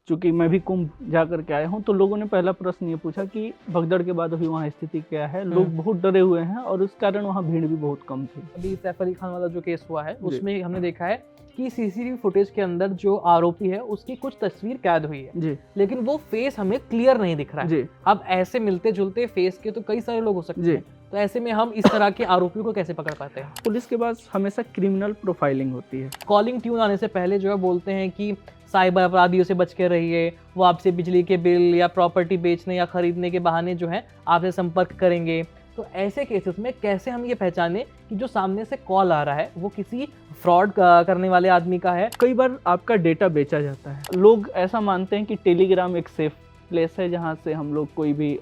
चूंकि मैं भी कुंभ जा करके आया हूँ, तो लोगों ने पहला प्रश्न ये पूछा कि भगदड़ के बाद अभी वहाँ स्थिति क्या है। लोग बहुत डरे हुए हैं और उस कारण वहाँ भीड़ भी बहुत कम थी। अभी सैफ अली खान वाला जो केस हुआ है जी। उसमें हमने देखा है कि सीसीटीवी फुटेज के अंदर जो आरोपी है उसकी कुछ तस्वीर कैद हुई है, जी लेकिन वो फेस हमें क्लियर नहीं दिख रहा है। जी अब ऐसे मिलते जुलते फेस के तो कई सारे लोग हो सकते जी। हैं, तो ऐसे में हम इस तरह के आरोपियों को कैसे पकड़ पाते हैं? पुलिस के पास हमेशा क्रिमिनल प्रोफाइलिंग होती है। कॉलिंग ट्यून आने से पहले जो है बोलते हैं कि साइबर अपराधियों से बच के रहिए, वो आपसे बिजली के बिल या प्रॉपर्टी बेचने या खरीदने के बहाने जो है आपसे संपर्क करेंगे। तो ऐसे केसेस में कैसे हम ये पहचाने कि जो सामने से कॉल आ रहा है वो किसी फ्रॉड करने वाले आदमी का है? कई बार आपका डेटा बेचा जाता है। लोग ऐसा मानते हैं कि टेलीग्राम एक सेफ प्लेस है जहाँ से हम लोग कोई भी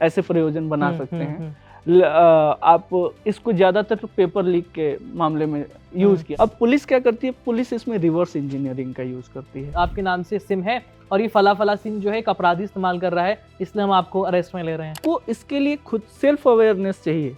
ऐसे प्रयोजन बना सकते हैं। आप इसको ज़्यादातर पेपर लीक के मामले में यूज़ किया। अब पुलिस क्या करती है, पुलिस इसमें रिवर्स इंजीनियरिंग का यूज़ करती है। आपके नाम से सिम है और ये फला फला सिम जो है एक अपराधी इस्तेमाल कर रहा है, इसलिए हम आपको अरेस्ट में ले रहे हैं। को इसके लिए खुद सेल्फ अवेयरनेस चाहिए।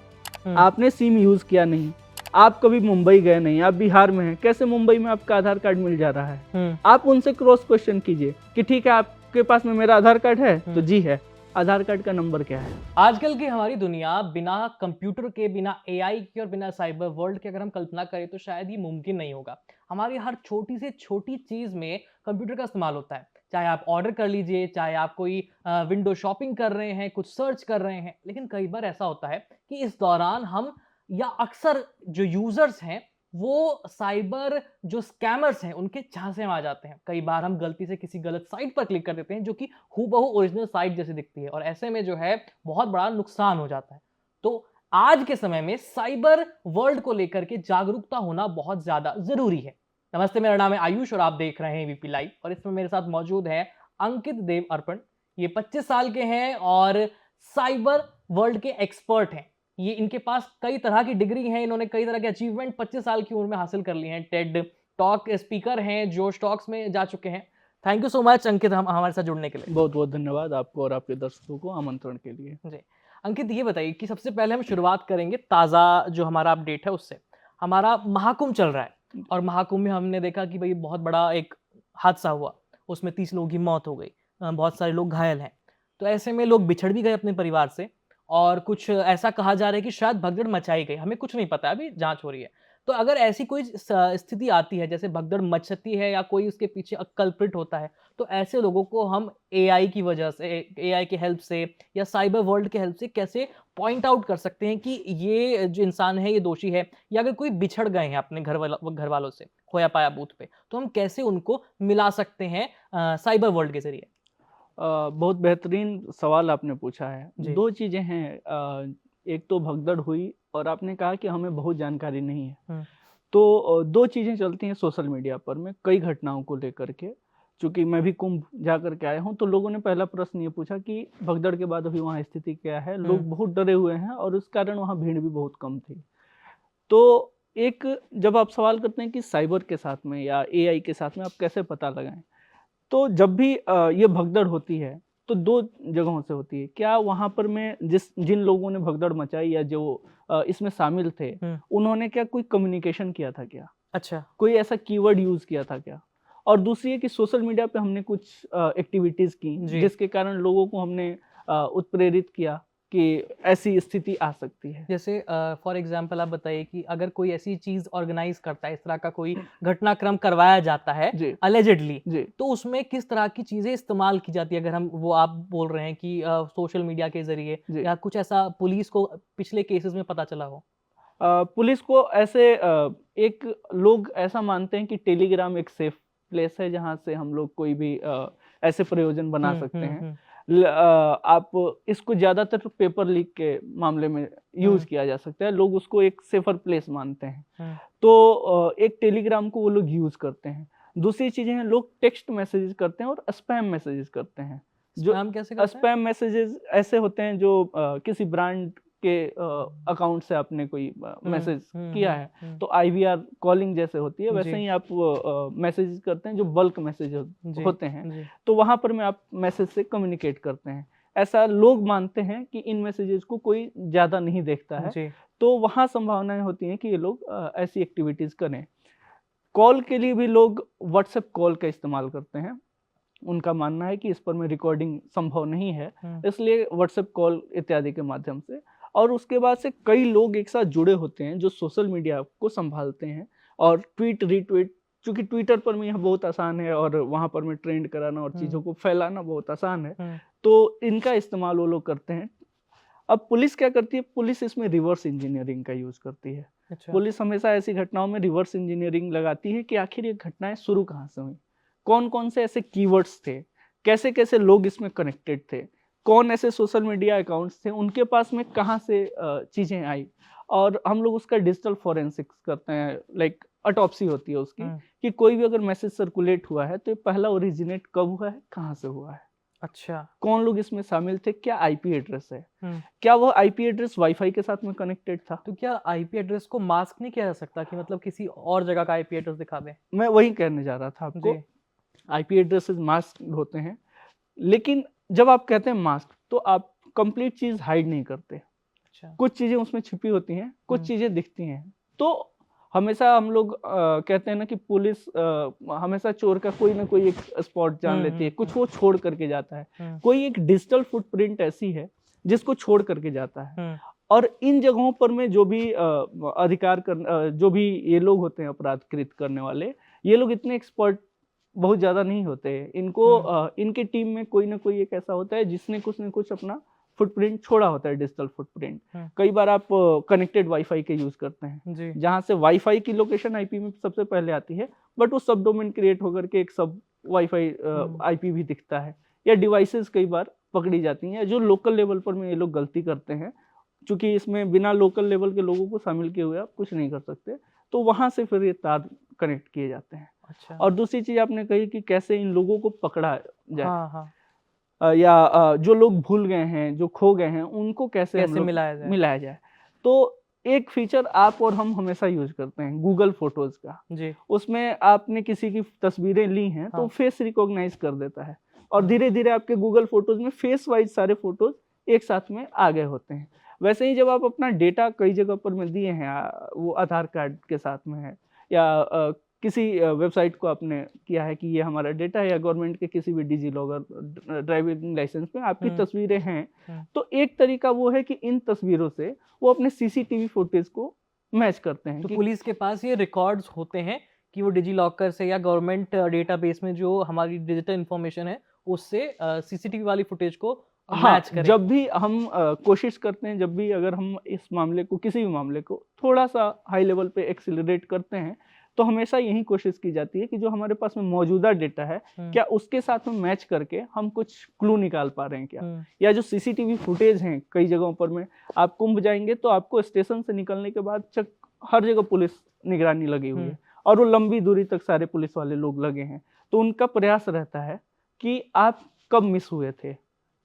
आपने सिम यूज़ किया नहीं, आप कभी मुंबई गए नहीं, आप बिहार में हैं, कैसे मुंबई में आपका आधार कार्ड मिल जा रहा है? आप उनसे क्रॉस क्वेश्चन कीजिए कि ठीक है आपके पास में मेरा आधार कार्ड है, तो जी है, आधार कार्ड का नंबर क्या है? आजकल की हमारी दुनिया बिना कंप्यूटर के, बिना एआई के और बिना साइबर वर्ल्ड के अगर हम कल्पना करें तो शायद ये मुमकिन नहीं होगा। हमारी हर छोटी से छोटी चीज में कंप्यूटर का इस्तेमाल होता है, चाहे आप ऑर्डर कर लीजिए, चाहे आप कोई विंडो शॉपिंग कर रहे हैं, कुछ सर्च कर रहे हैं। लेकिन कई बार ऐसा होता है कि इस दौरान हम या अक्सर जो यूजर्स हैं वो साइबर जो स्कैमर्स हैं उनके झांसे में आ जाते हैं। कई बार हम गलती से किसी गलत साइट पर क्लिक कर देते हैं जो कि हूबहू ओरिजिनल साइट जैसी दिखती है और ऐसे में जो है बहुत बड़ा नुकसान हो जाता है। तो आज के समय में साइबर वर्ल्ड को लेकर के जागरूकता होना बहुत ज्यादा जरूरी है। नमस्ते, मेरा नाम है आयुष और आप देख रहे हैं वीपी लाइव और इसमें मेरे साथ मौजूद है अंकित देव अर्पण। ये 25 साल के हैं और साइबर वर्ल्ड के एक्सपर्ट हैं। ये इनके पास कई तरह की डिग्री है, इन्होंने कई तरह के अचीवमेंट 25 साल की उम्र में हासिल कर लिए हैं। टेड टॉक स्पीकर हैं, जोश टॉक्स में जा चुके हैं। थैंक यू सो मच अंकित हमारे साथ जुड़ने के लिए। बहुत बहुत धन्यवाद आपको और आपके दर्शकों को आमंत्रण के लिए। जी। अंकित ये बताइए कि सबसे पहले हम शुरुआत करेंगे ताज़ा जो हमारा अपडेट है उससे। हमारा महाकुंभ चल रहा है और महाकुंभ में हमने देखा कि भई बहुत बड़ा एक हादसा हुआ। उसमें 30 लोगों की मौत हो गई। बहुत सारे लोग घायल हैं। तो ऐसे में लोग बिछड़ भी गए अपने परिवार से और कुछ ऐसा कहा जा रहा है कि शायद भगदड़ मचाई गई। हमें कुछ नहीं पता है, अभी जाँच हो रही है। तो अगर ऐसी कोई स्थिति आती है जैसे भगदड़ मचती है या कोई उसके पीछे कल्प्रिट होता है, तो ऐसे लोगों को हम एआई की वजह से, एआई की हेल्प से या साइबर वर्ल्ड की हेल्प से कैसे पॉइंट आउट कर सकते हैं कि ये जो इंसान है ये दोषी है? या अगर कोई बिछड़ गए हैं अपने घर वालों से खोया पाया बूथ पे, तो हम कैसे उनको मिला सकते हैं साइबर वर्ल्ड के जरिए? बहुत बेहतरीन सवाल आपने पूछा है। जी। 2 चीज़ें हैं, एक तो भगदड़ हुई और आपने कहा कि हमें बहुत जानकारी नहीं है। तो 2 चीज़ें चलती हैं सोशल मीडिया पर में कई घटनाओं को लेकर के। चूँकि मैं भी कुंभ जा कर के आया हूँ, तो लोगों ने पहला प्रश्न ये पूछा कि भगदड़ के बाद अभी वहाँ स्थिति क्या है? लोग बहुत डरे हुए हैं और उस कारण वहाँ भीड़ भी बहुत कम थी। तो एक जब आप सवाल करते हैं कि साइबर के साथ में या एआई के साथ में आप कैसे पता लगाएँ? तो जब भी ये भगदड़ होती है, तो 2 जगहों से होती है। क्या वहाँ पर मैं जिन लोगों ने भगदड़ मचाई या जो इसमें शामिल थे, उन्होंने क्या कोई कम्युनिकेशन किया था क्या? अच्छा। कोई ऐसा कीवर्ड यूज़ किया था क्या? और दूसरी है कि सोशल मीडिया पे हमने कुछ एक्टिविटीज़ की, जी। जिसके कारण लोगों को हमने उत्प्रेरित किया कि ऐसी स्थिति आ सकती है। जैसे फॉर एग्जांपल आप बताइए कि अगर कोई ऐसी चीज़ ऑर्गेनाइज़ करता है, इस तरह का कोई घटनाक्रम करवाया जाता है जी, अलेजेडली, जी। तो उसमें किस तरह की चीज़ें इस्तेमाल की जाती है? अगर हम वो आप बोल रहे हैं कि सोशल मीडिया के ज़रिए जी। या कुछ ऐसा पुलिस को पिछले केसेज़ में पता चला हो? पुलिस को ऐसे एक लोग ऐसा मानते हैं कि टेलीग्राम एक सेफ प्लेस है जहाँ से हम लोग कोई भी ऐसे प्रयोजन बना सकते हैं। आप इसको ज़्यादातर पेपर लीक के मामले में यूज़ किया जा सकता है। लोग उसको एक सेफर प्लेस मानते हैं। तो एक टेलीग्राम को वो लोग यूज़ करते हैं। दूसरी चीज़ें हैं, लोग टेक्स्ट मैसेजेस करते हैं और स्पैम मैसेजेस करते हैं। जो स्पैम कैसे करते हैं? स्पैम मैसेजेस ऐसे होते हैं जो किसी ब्रांड के अकाउंट से आपने कोई मैसेज किया है, तो आईवीआर कॉलिंग जैसे होती है, वैसे ही आप मैसेज करते हैं जो बल्क मैसेज होते हैं। तो वहाँ पर में आप मैसेज से कम्युनिकेट करते हैं। ऐसा लोग मानते हैं कि इन मैसेजेस को कोई ज़्यादा नहीं देखता है, तो वहाँ संभावनाएं होती हैं कि ये लोग ऐसी एक्टिविटीज़ करें। कॉल के लिए भी लोग व्हाट्सएप कॉल का इस्तेमाल करते हैं। उनका मानना है कि इस पर में रिकॉर्डिंग संभव नहीं है, इसलिए व्हाट्सएप कॉल इत्यादि के माध्यम से। और उसके बाद से कई लोग एक साथ जुड़े होते हैं जो सोशल मीडिया को संभालते हैं और ट्वीट रीट्वीट, क्योंकि ट्विटर पर में यह बहुत आसान है और वहाँ पर में ट्रेंड कराना और चीज़ों को फैलाना बहुत आसान है, तो इनका इस्तेमाल वो लोग करते हैं। अब पुलिस क्या करती है, पुलिस इसमें रिवर्स इंजीनियरिंग का यूज करती है। अच्छा। पुलिस हमेशा ऐसी घटनाओं में रिवर्स इंजीनियरिंग लगाती है कि आखिर ये घटनाएं शुरू कहाँ से हुई, कौन कौन से ऐसे कीवर्ड्स थे, कैसे कैसे लोग इसमें कनेक्टेड थे, कौन ऐसे सोशल मीडिया अकाउंट्स थे, उनके पास में कहाँ से चीजें आई, और हम लोग उसका डिजिटल फॉरेंसिक्स करते हैं, लाइक ऑटोप्सी होती है उसकी, कि कोई भी अगर मैसेज सर्कुलेट हुआ है तो ये पहला ओरिजिनेट कब हुआ है, कहाँ से हुआ है, अच्छा। कौन लोग इसमें शामिल थे, क्या आईपी एड्रेस है, क्या वह आईपी एड्रेस वाईफाई के साथ में कनेक्टेड था। तो क्या आईपी एड्रेस को मास्क नहीं किया जा सकता कि मतलब किसी और जगह का आईपी एड्रेस दिखा दें? मैं वही कहने जा रहा था आपको, आईपी एड्रेसेस मास्क होते हैं, लेकिन जब आप कहते हैं मास्क तो आप कंप्लीट चीज हाइड नहीं करते। अच्छा। कुछ चीजें उसमें छिपी होती हैं, कुछ चीजें दिखती हैं। तो हमेशा हम लोग कहते हैं ना कि पुलिस हमेशा चोर का कोई ना कोई एक स्पॉट जान लेती है, कुछ वो छोड़ करके जाता है, कोई एक डिजिटल फुटप्रिंट ऐसी है जिसको छोड़ करके जाता है। और इन जगहों पर में जो भी जो भी ये लोग होते हैं अपराध कृत करने वाले, ये लोग इतने एक्सपर्ट बहुत ज्यादा नहीं होते। इनको इनके टीम में कोई ना कोई एक ऐसा होता है जिसने कुछ न कुछ अपना फुटप्रिंट छोड़ा होता है, डिजिटल फुटप्रिंट। कई बार आप कनेक्टेड वाईफाई के यूज करते हैं, जहां से वाईफाई की लोकेशन आईपी में सबसे पहले आती है, बट वो सब डोमेन क्रिएट होकर के एक सब वाईफाई आईपी भी दिखता है, या डिवाइसेस कई बार पकड़ी जाती हैं। जो लोकल लेवल पर में ये लोग गलती करते हैं, क्योंकि इसमें बिना लोकल लेवल के लोगों को शामिल किए हुए आप कुछ नहीं कर सकते, तो वहां से फिर ये तार कनेक्ट किए जाते हैं। अच्छा। और दूसरी चीज आपने कही कि कैसे इन लोगों को पकड़ा जाए, हाँ। या जो लोग भूल गए हैं, जो खो गए हैं, उनको कैसे मिलाया जाए। तो एक फीचर आप और हम हमेशा यूज करते हैं गूगल फोटोज का जी। उसमें आपने किसी की तस्वीरें ली हैं तो फेस रिकॉग्नाइज कर देता है, और धीरे धीरे आपके गूगल फोटोज में फेस वाइज सारे फोटोज एक साथ में आ गए होते हैं। वैसे ही जब आप अपना डेटा कई जगह पर में दिए हैं, वो आधार कार्ड के साथ में है, या किसी वेबसाइट को आपने किया है कि ये हमारा डेटा है, या गवर्नमेंट के किसी भी डिजी लॉगर ड्राइविंग लाइसेंस में आपकी तस्वीरें हैं, तो एक तरीका वो है कि इन तस्वीरों से वो अपने सीसीटीवी फुटेज को मैच करते हैं। तो पुलिस के पास ये रिकॉर्ड्स होते हैं कि वो डिजी लॉकर से या गवर्नमेंट डेटाबेस में जो हमारी डिजिटल इंफॉर्मेशन है उससे सीसीटीवी वाली फुटेज को मैच करें। जब भी हम कोशिश करते हैं, जब भी अगर हम इस मामले को, किसी भी मामले को थोड़ा सा हाई लेवल पे एक्सीलरेट करते हैं, तो हमेशा यही कोशिश की जाती है कि जो हमारे पास में मौजूदा डेटा है, क्या उसके साथ में मैच करके हम कुछ क्लू निकाल पा रहे हैं क्या, या जो सीसीटीवी फुटेज हैं कई जगहों पर में, आप कुंभ जाएंगे तो आपको स्टेशन से निकलने के बाद हर जगह पुलिस निगरानी लगी हुई है, और वो लंबी दूरी तक सारे पुलिस वाले लोग लगे हैं, तो उनका प्रयास रहता है कि आप कब मिस हुए थे,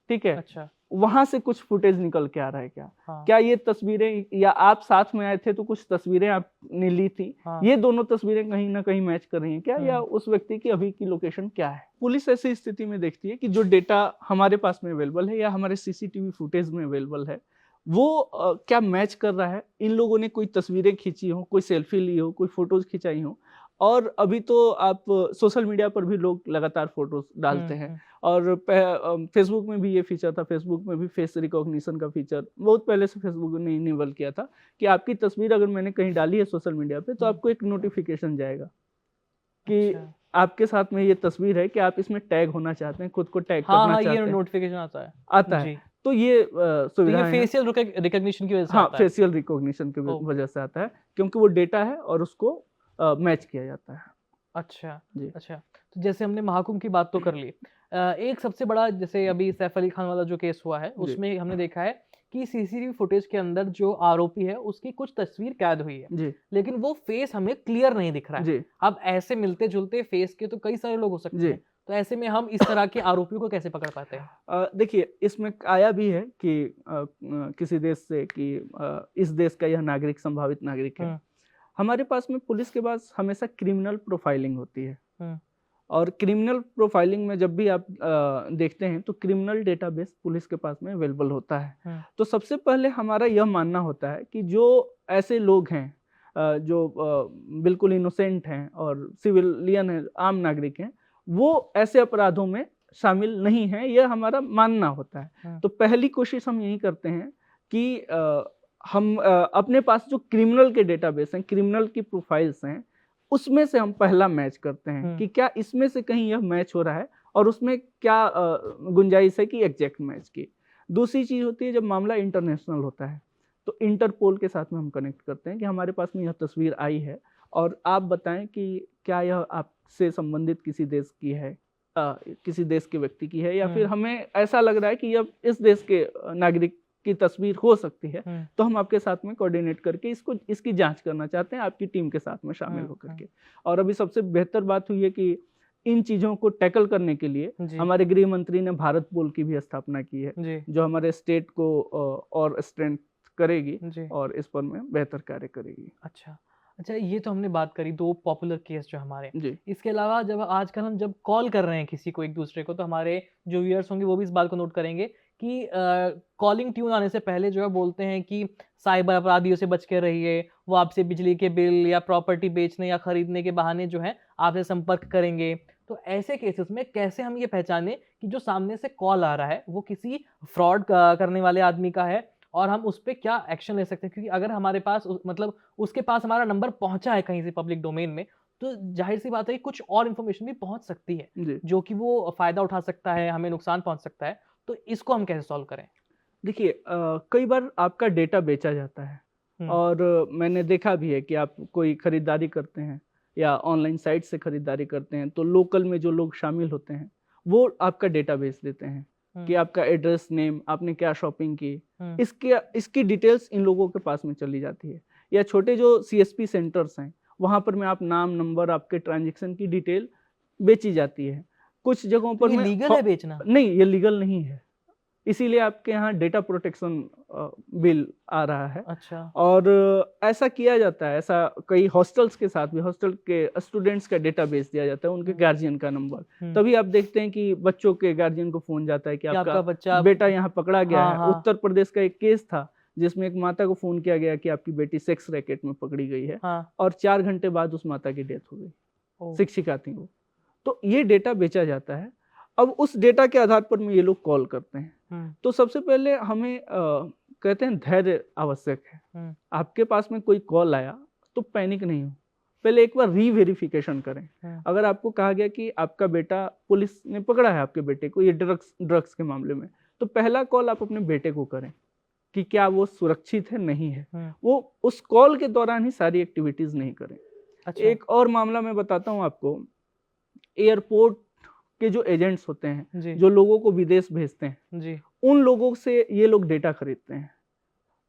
ठीक है। अच्छा। वहां से कुछ फुटेज निकल के आ रहा है क्या, क्या ये तस्वीरें, या आप साथ में आए थे तो कुछ तस्वीरें आपने ली थी, ये दोनों तस्वीरें कहीं ना कहीं मैच कर रही हैं क्या, या उस व्यक्ति की अभी की लोकेशन क्या है। पुलिस ऐसी स्थिति में देखती है कि जो डेटा हमारे पास में अवेलेबल है या हमारे सीसीटीवी फुटेज में अवेलेबल है, वो क्या मैच कर रहा है। इन लोगों ने कोई तस्वीरें खींची हो, कोई सेल्फी ली हो, कोई फोटोज खिंचाई हो, और अभी तो आप सोशल मीडिया पर भी लोग लगातार फोटोज डालते हैं, और फेसबुक में भी ये फीचर था, फेसबुक में भी फेस रिकॉग्निशन का फीचर बहुत पहले से फेसबुक ने इनेबल किया था कि आपकी तस्वीर अगर मैंने कहीं डाली है सोशल मीडिया पे, तो आपको एक नोटिफिकेशन जाएगा कि आपके साथ में ये तस्वीर है, कि आप इसमें टैग होना चाहते हैं, खुद को टैग करना चाहते हैं, ये नोटिफिकेशन आता है। तो ये सुविधा फेशियल रिकॉग्निशन की वजह से आता है। फेशियल रिकॉग्निशन की वजह से आता है, क्योंकि वो डेटा है और उसको मैच किया जाता है। अच्छा जी। अच्छा, तो जैसे हमने महाकुंभ की बात तो कर ली, एक सबसे बड़ा जैसे अभी सैफ अली खान वाला जो केस हुआ है, उसमें हमने देखा है कि सीसीटीवी फुटेज के अंदर जो आरोपी है उसकी कुछ तस्वीर कैद हुई है, लेकिन वो फेस हमें क्लियर नहीं दिख रहा है। अब ऐसे मिलते जुलते फेस के तो कई सारे लोग हो सकते हैं, तो ऐसे में हम इस तरह के आरोपियों को कैसे पकड़ पाते हैं? देखिए, इसमें आया भी है कि किसी देश से कि इस देश का यह नागरिक संभावित नागरिक है। हमारे पास में पुलिस के पास हमेशा क्रिमिनल प्रोफाइलिंग होती है, और क्रिमिनल प्रोफाइलिंग में जब भी आप देखते हैं तो क्रिमिनल डेटाबेस पुलिस के पास में अवेलेबल होता है। तो सबसे पहले हमारा यह मानना होता है कि जो ऐसे लोग हैं जो बिल्कुल इनोसेंट हैं और सिविलियन है, आम नागरिक हैं, वो ऐसे अपराधों में शामिल नहीं है, यह हमारा मानना होता है। तो पहली कोशिश हम यही करते हैं कि हम अपने पास जो क्रिमिनल के डेटाबेस हैं, क्रिमिनल की प्रोफाइल्स हैं, उसमें से हम पहला मैच करते हैं कि क्या इसमें से कहीं यह मैच हो रहा है और उसमें क्या गुंजाइश है कि एग्जैक्ट मैच की। दूसरी चीज़ होती है जब मामला इंटरनेशनल होता है, तो इंटरपोल के साथ में हम कनेक्ट करते हैं कि हमारे पास में यह तस्वीर आई है और आप बताएं कि क्या यह आपसे संबंधित किसी देश की है, किसी देश के व्यक्ति की है, या फिर हमें ऐसा लग रहा है कि यह इस देश के नागरिक की तस्वीर हो सकती है, तो हम आपके साथ में कोऑर्डिनेट करके इसकी जांच करना चाहते हैं आपकी टीम के साथ में शामिल होकर के। और अभी सबसे बेहतर बात हुई है कि इन चीज़ों को टैकल करने के लिए हमारे गृह मंत्री ने भारत पोल की भी स्थापना की है, जो हमारे स्टेट को और स्ट्रेंथ करेगी और इस पर में बेहतर कार्य करेगी। अच्छा, ये तो हमने बात करी 2 पॉपुलर केस जो हमारे। इसके अलावा जब आजकल हम जब कॉल कर रहे हैं किसी को एक-दूसरे को, तो हमारे जो व्यूअर्स होंगे वो भी इस बात को नोट करेंगे कि कॉलिंग ट्यून आने से पहले जो है बोलते हैं कि साइबर अपराधियों से बच के रहिए, वो आपसे बिजली के बिल या प्रॉपर्टी बेचने या खरीदने के बहाने जो है आपसे संपर्क करेंगे। तो ऐसे केसेस में कैसे हम ये पहचानें कि जो सामने से कॉल आ रहा है वो किसी फ्रॉड करने वाले आदमी का है और हम उस पे क्या एक्शन ले सकते हैं? क्योंकि अगर हमारे पास मतलब उसके पास हमारा नंबर पहुँचा है कहीं से पब्लिक डोमेन में, तो ज़ाहिर-सी बात है कि कुछ और इन्फॉर्मेशन भी पहुँच सकती है, जो कि वो फ़ायदा उठा सकता है, हमें नुकसान पहुँच सकता है। तो इसको हम कैसे सॉल्व करें? देखिए, कई बार आपका डेटा बेचा जाता है और मैंने देखा भी है कि आप कोई खरीदारी करते हैं या ऑनलाइन साइट से खरीदारी करते हैं, तो लोकल में जो लोग शामिल होते हैं वो आपका डेटा बेच देते हैं कि आपका एड्रेस, नेम, आपने क्या शॉपिंग की, इसकी डिटेल्स इन लोगों के पास में चली जाती है। या छोटे जो सीएसपी सेंटर्स हैं, वहाँ पर में आप नाम, नंबर, आपके ट्रांजैक्शन की डिटेल बेची जाती है। कुछ जगहों पर ये में लीगल है बेचना? नहीं, ये लीगल नहीं है। इसीलिए आपके यहाँ डेटा प्रोटेक्शन बिल आ रहा है। अच्छा। और ऐसा किया जाता है, ऐसा कई हॉस्टल्स के साथ भी, हॉस्टल के स्टूडेंट्स का डेटा बेच दिया जाता है, उनके गार्जियन का नंबर। तभी आप देखते हैं कि बच्चों के गार्जियन को फोन जाता है कि आपका बच्चा बेटा यहाँ पकड़ा गया है। हाँ। उत्तर प्रदेश का एक केस था जिसमें एक माता को फोन किया गया कि आपकी बेटी सेक्स रैकेट में पकड़ी गई है, और 4 घंटे बाद उस माता की डेथ हो गई। शिक्षिका थी वो। तो ये डेटा बेचा जाता है। अब उस डेटा के आधार पर में ये लोग कॉल करते हैं। तो सबसे पहले हमें कहते हैं धैर्य आवश्यक है। आपके पास में कोई कॉल आया तो पैनिक नहीं हो, पहले एक बार रीवेरिफिकेशन करें। अगर आपको कहा गया कि आपका बेटा, पुलिस ने पकड़ा है आपके बेटे को ये ड्रग्स के मामले में, तो पहला कॉल आप अपने बेटे को करें कि क्या वो सुरक्षित है, नहीं है। वो उस कॉल के दौरान ही सारी एक्टिविटीज नहीं करें। अच्छा। एक और मामला मैं बताता हूँ आपको। एयरपोर्ट के जो एजेंट्स होते हैं, जो लोगों को विदेश भेजते हैं, उन लोगों से ये लोग डेटा खरीदते हैं।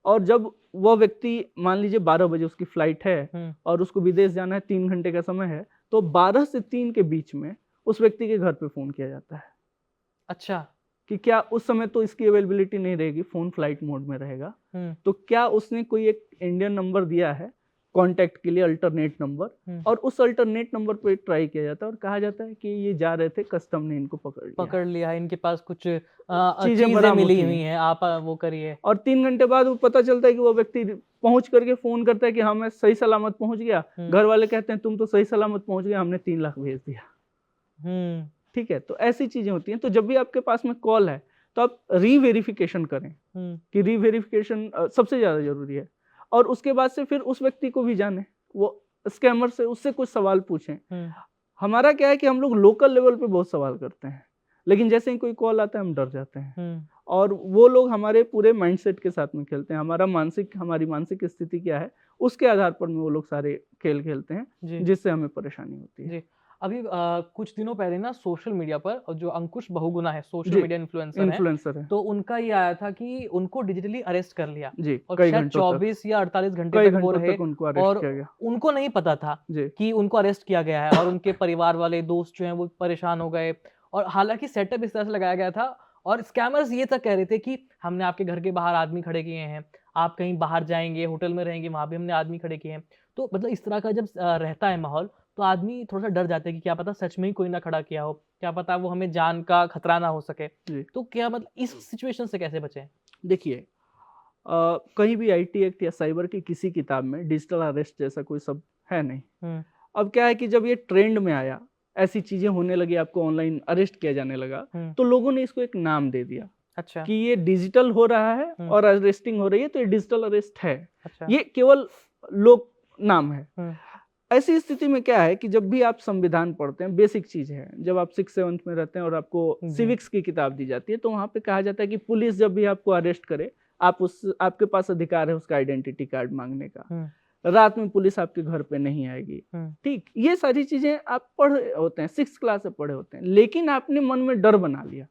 और जब वह व्यक्ति, मान लीजिए 12 बजे उसकी फ्लाइट है और उसको विदेश जाना है, 3 घंटे का समय है, तो 12 से 3 के बीच में उस व्यक्ति के घर पे फोन किया जाता है। अच्छा। कि क्या उस समय तो इसकी अवेलेबिलिटी नहीं रहेगी, फोन फ्लाइट मोड में रहेगा, तो क्या उसने कोई एक इंडियन नंबर दिया है कांटेक्ट के लिए, अल्टरनेट नंबर, और उस अल्टरनेट नंबर पे ट्राई किया जाता है और कहा जाता है कि ये जा रहे थे, कस्टम ने इनको पकड़ लिया, इनके पास कुछ चीजें मिली हुई हैं, आप वो करिए। और 3 घंटे बाद वो पता चलता है कि वो व्यक्ति पहुंच करके फोन करता है कि हाँ मैं सही सलामत पहुंच गया। घर वाले कहते हैं तुम तो सही सलामत पहुंच गए, हमने 3 लाख भेज दिया। ठीक है, तो ऐसी चीजें होती हैं। तो जब भी आपके पास में कॉल है तो आप रीवेरिफिकेशन करें कि रीवेरिफिकेशन सबसे ज्यादा जरूरी है। और उसके बाद से फिर उस व्यक्ति को भी जाने, वो स्कैमर से उससे कुछ सवाल पूछें। हमारा क्या है कि हम लोग लोकल लेवल पे बहुत सवाल करते हैं, लेकिन जैसे ही कोई कॉल आता है हम डर जाते हैं। और वो लोग हमारे पूरे माइंडसेट के साथ में खेलते हैं। हमारी मानसिक स्थिति क्या है उसके आधार पर में वो लोग सारे खेल खेलते हैं, जिससे हमें परेशानी होती है। अभी कुछ दिनों पहले ना सोशल मीडिया पर जो अंकुश बहुगुणा है, सोशल मीडिया इन्फ्लुएंसर है, तो उनका ये आया था कि उनको डिजिटली अरेस्ट कर लिया और शायद 24 या 48 घंटे तक वो रहे और उनको नहीं पता था कि उनको अरेस्ट किया गया है। और उनके परिवार वाले, दोस्त जो हैं वो परेशान हो गए। और हालांकि सेटअप इस तरह से लगाया गया था और स्कैमर्स ये तक कह रहे थे कि हमने आपके घर के बाहर आदमी खड़े किए हैं, आप कहीं बाहर जाएंगे, होटल में रहेंगे, वहां भी हमने आदमी खड़े किए हैं। तो मतलब इस तरह का जब रहता है माहौल, तो आदमी थोड़ा सा डर जाता है कि क्या पता सच में ही कोई ना खड़ा किया हो, क्या पता वो हमें जान का खतरा ना हो सके। तो क्या मतलब इस सिचुएशन से कैसे बचें? देखिए, कहीं भी आईटी एक्ट या साइबर की किसी किताब में डिजिटल अरेस्ट जैसा कोई शब्द है नहीं। अब क्या है कि जब ये ट्रेंड में आया, ऐसी चीजें होने लगी, आपको ऑनलाइन अरेस्ट किया जाने लगा, तो लोगों ने इसको एक नाम दे दिया। अच्छा। कि ये डिजिटल हो रहा है और अरेस्टिंग हो रही है, तो ये डिजिटल अरेस्ट है। अच्छा। ये केवल लोक नाम है। ऐसी स्थिति में क्या है कि जब भी आप संविधान पढ़ते हैं, बेसिक चीज है, जब आप 6th-7th में रहते हैं और आपको सिविक्स की किताब दी जाती है, तो वहां पे कहा जाता है कि पुलिस जब भी आपको अरेस्ट करे, आपके पास अधिकार है उसका आइडेंटिटी कार्ड मांगने का। रात में पुलिस आपके घर पे नहीं आएगी। ठीक, ये सारी चीजें आप पढ़े होते हैं, 6th क्लास से पढ़े होते हैं, लेकिन आपने मन में डर बना लिया।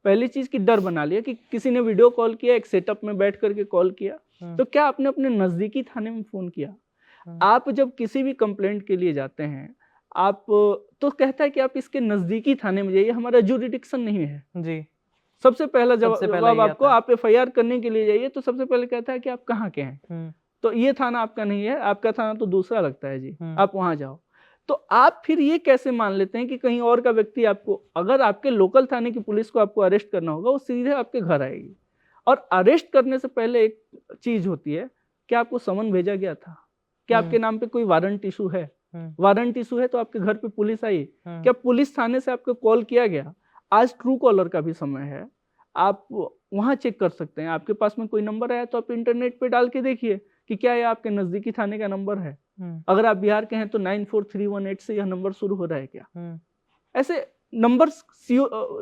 पहली चीज की डर बना लिया कि किसी ने वीडियो कॉल किया, एक सेटअप में बैठ करके कॉल किया, तो क्या आपने अपने नजदीकी थाने में फोन किया? आप जब किसी भी कंप्लेंट के लिए जाते हैं, आप तो कहता है कि आप इसके नजदीकी थाने में जाइए, हमारा जुरिडिक्शन नहीं है जी। सबसे पहला जवाब आपको, आप FIR करने के लिए जाइए तो सबसे पहले कहता है कि आप कहाँ के हैं, तो ये थाना आपका नहीं है, आपका थाना तो दूसरा लगता है जी, आप वहां जाओ। तो आप फिर ये कैसे मान लेते हैं कि कहीं और का व्यक्ति आपको, अगर आपके लोकल थाने की पुलिस को आपको अरेस्ट करना होगा, वो सीधे आपके घर आएगी। और अरेस्ट करने से पहले एक चीज होती है कि आपको समन भेजा गया था, क्या आपके नाम पे कोई वारंट इशू है? वारंट इशू है तो आपके घर पे पुलिस आई। क्या पुलिस थाने से आपको कॉल किया गया? आज ट्रू कॉलर का भी समय है, आप वहां चेक कर सकते हैं। आपके पास में कोई नंबर आया तो आप इंटरनेट पे डाल के देखिए कि क्या ये आपके नजदीकी थाने का नंबर है। अगर आप बिहार के हैं तो 94318 से यह नंबर शुरू हो रहा है क्या? ऐसे नंबर्स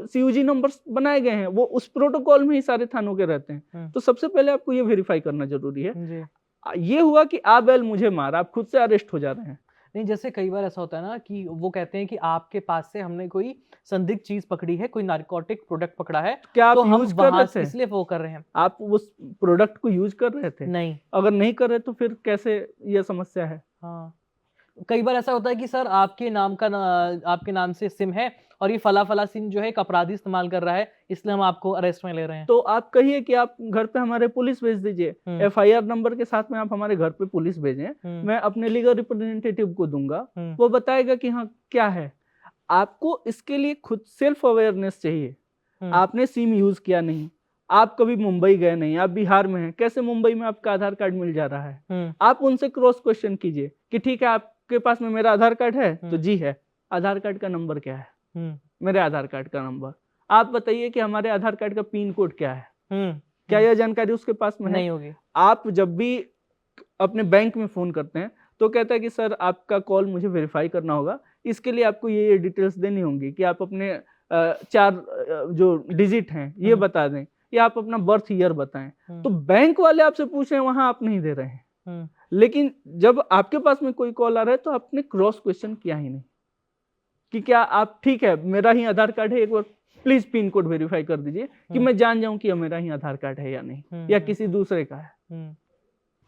CUG नंबर्स बनाए गए हैं, वो उस प्रोटोकॉल में ही सारे थानों के रहते हैं। तो सबसे पहले आपको ये वेरीफाई करना जरूरी है। ये हुआ कि आ बैल मुझे मार, आप खुद से अरेस्ट हो जा रहे हैं। नहीं, जैसे कई बार ऐसा होता है ना कि वो कहते हैं कि आपके पास से हमने कोई संदिग्ध चीज पकड़ी है, कोई नारकोटिक प्रोडक्ट पकड़ा है, क्या आप तो हम यूज कर वहां रहे से थे? इसलिए वो कर रहे हैं। आप उस प्रोडक्ट को यूज कर रहे थे? नहीं। अगर नहीं कर रहे तो फिर कैसे यह समस्या है? हाँ, कई बार ऐसा होता है कि सर आपके नाम से सिम है और ये फला सिम जो है एक अपराधी इस्तेमाल कर रहा है, इसलिए हम आपको अरेस्ट में ले रहे हैं। तो आप कहिए कि आप घर पे हमारे पुलिस भेज दीजिए, FIR नंबर के साथ में आप हमारे घर पे पुलिस भेजें, मैं अपने लीगल रिप्रेजेंटेटिव को दूंगा, वो बताएगा कि हाँ क्या है। आपको इसके लिए खुद सेल्फ अवेयरनेस चाहिए। आपने सिम यूज किया नहीं, आप कभी मुंबई गए नहीं, आप बिहार में हैं, कैसे मुंबई में आपका आधार कार्ड मिल जा रहा है? आप उनसे क्रॉस क्वेश्चन कीजिए कि ठीक है आपके पास में मेरा आधार कार्ड है, तो जी है, आधार कार्ड का नंबर क्या है? मेरे आधार कार्ड का नंबर। आप बताइए कि हमारे आधार कार्ड का पिन कोड क्या है? क्या यह जानकारी उसके पास में नहीं होगी। आप जब भी अपने बैंक में फोन करते हैं तो कहता है कि सर आपका कॉल मुझे वेरीफाई करना होगा, इसके लिए आपको ये डिटेल्स देनी होंगी कि आप अपने 4 जो डिजिट हैं ये बता दें, या आप अपना बर्थ ईयर बताएं। तो बैंक वाले आपसे पूछ रहे हैं, वहां आप नहीं दे रहे हैं। लेकिन जब आपके पास में कोई कॉल आ रहा है तो आपने क्रॉस क्वेश्चन किया ही नहीं कि क्या आप, ठीक है मेरा ही आधार कार्ड है, एक बार प्लीज पिन कोड वेरीफाई कर दीजिए कि मैं जान जाऊं कि मेरा ही आधार कार्ड है या नहीं, या किसी दूसरे का है।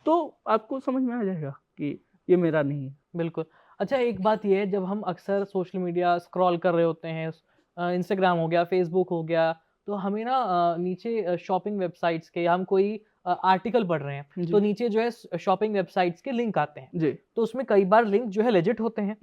तो आपको समझ में आ जाएगा कि ये मेरा नहीं है। बिल्कुल। अच्छा, एक बात ये है, जब हम अक्सर सोशल मीडिया स्क्रॉल कर रहे होते हैं, इंस्टाग्राम हो गया, फेसबुक हो गया, तो हमें ना नीचे शॉपिंग वेबसाइट्स के, या हम कोई आर्टिकल पढ़ रहे हैं तो नीचे जो है शॉपिंग वेबसाइट्स के लिंक आते हैं जी। तो उसमें कई बार लिंक जो है लेजिट होते हैं,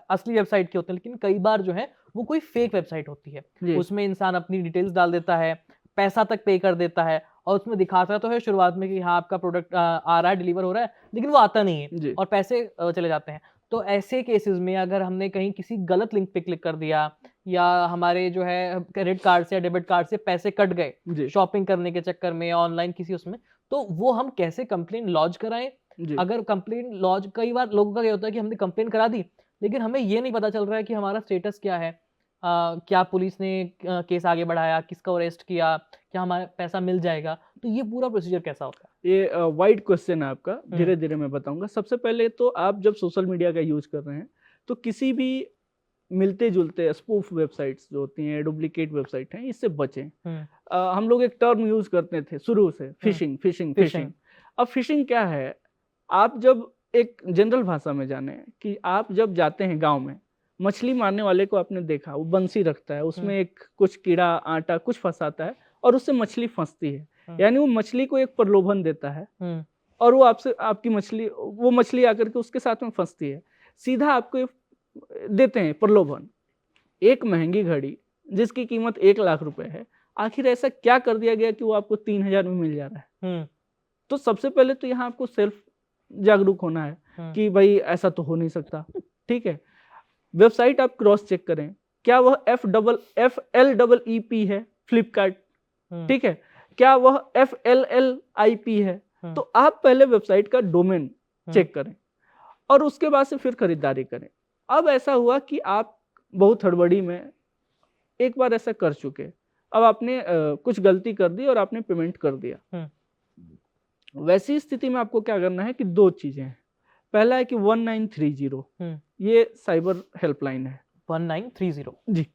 असली वेबसाइट के होते हैं, लेकिन कई बार जो है वो कोई फेक वेबसाइट होती है। उसमें इंसान अपनी डिटेल्स डाल देता है, पैसा तक पे कर देता है, और उसमें दिखाता तो है शुरुआत में कि हाँ आपका प्रोडक्ट आ रहा है, डिलीवर हो रहा है, लेकिन वो आता नहीं है और पैसे चले जाते हैं। तो ऐसे केसेस में अगर हमने कहीं किसी गलत लिंक पे क्लिक कर दिया, या हमारे जो है क्रेडिट कार्ड से या डेबिट कार्ड से पैसे कट गए शॉपिंग करने के चक्कर में या ऑनलाइन किसी उसमें, तो वो हम कैसे कंप्लेन लॉन्च कराएं? अगर कंप्लेन लॉन्च, कई बार लोगों का क्या होता है कि हमने कंप्लेन करा दी, लेकिन हमें ये नहीं पता चल रहा है कि हमारा स्टेटस क्या है, क्या पुलिस ने केस आगे बढ़ाया, किसको अरेस्ट किया, क्या हमारा पैसा मिल जाएगा, तो ये पूरा प्रोसीजर कैसा होता है? ये वाइड क्वेश्चन है आपका, धीरे धीरे मैं बताऊंगा। सबसे पहले तो आप जब सोशल मीडिया का यूज कर रहे हैं तो किसी भी मिलते जुलते स्पूफ वेबसाइट्स जो होती हैं, डुप्लीकेट वेबसाइट हैं, इससे बचें। हम लोग एक टर्म यूज करते थे शुरू से, फिशिंग फिशिंग फिशिंग। अब फिशिंग क्या है? आप जब एक जनरल भाषा में जाने कि आप जब जाते हैं गांव में, मछली मारने वाले को आपने देखा, वो बंसी रखता है, उसमें एक कुछ कीड़ा आटा कुछ फंसाता है और उससे मछली फंसती है, यानी वो मछली को एक प्रलोभन देता है और वो आपसे, आपकी मछली, वो मछली आकर के उसके साथ में फंसती है। सीधा आपको देते हैं प्रलोभन, एक महंगी घड़ी जिसकी कीमत 1 लाख रुपए है, आखिर ऐसा क्या कर दिया गया कि वो आपको 3000 में मिल जा रहा है? तो सबसे पहले तो यहाँ आपको सेल्फ जागरूक होना है कि भाई ऐसा तो हो नहीं सकता। ठीक है, वेबसाइट आप क्रॉस चेक करें, क्या वह FLEEP है फ्लिपकार्ट, ठीक है, क्या वह FLLIP है, तो आप पहले वेबसाइट का डोमेन चेक करें और उसके बाद से फिर खरीदारी करें। अब ऐसा हुआ कि आप बहुत हड़बड़ी में एक बार ऐसा कर चुके, अब आपने कुछ गलती कर दी और आपने पेमेंट कर दिया। वैसी स्थिति में आपको क्या करना है कि दो चीजें हैं। पहला है कि 1930 ये साइबर हेल्पलाइन है। 1930 जी,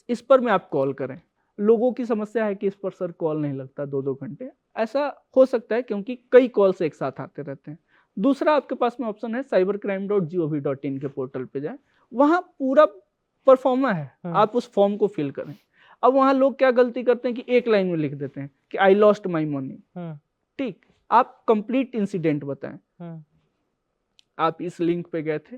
इस पर में आप कॉल करें। लोगों की समस्या है कि इस पर सर कॉल नहीं लगता 2-2 घंटे, ऐसा हो सकता है क्योंकि कई कॉल्स एक साथ आते रहते हैं। दूसरा आपके पास में ऑप्शन है cybercrime.gov.in के पोर्टल पे जाएं, वहां पूरा परफॉर्मा है, आप उस फॉर्म को फिल करें। अब वहां लोग क्या गलती करते हैं कि एक लाइन में लिख देते हैं कि आई लॉस्ट माई मनी। ठीक, आप कंप्लीट इंसिडेंट बताएं, आप इस लिंक पे गए थे,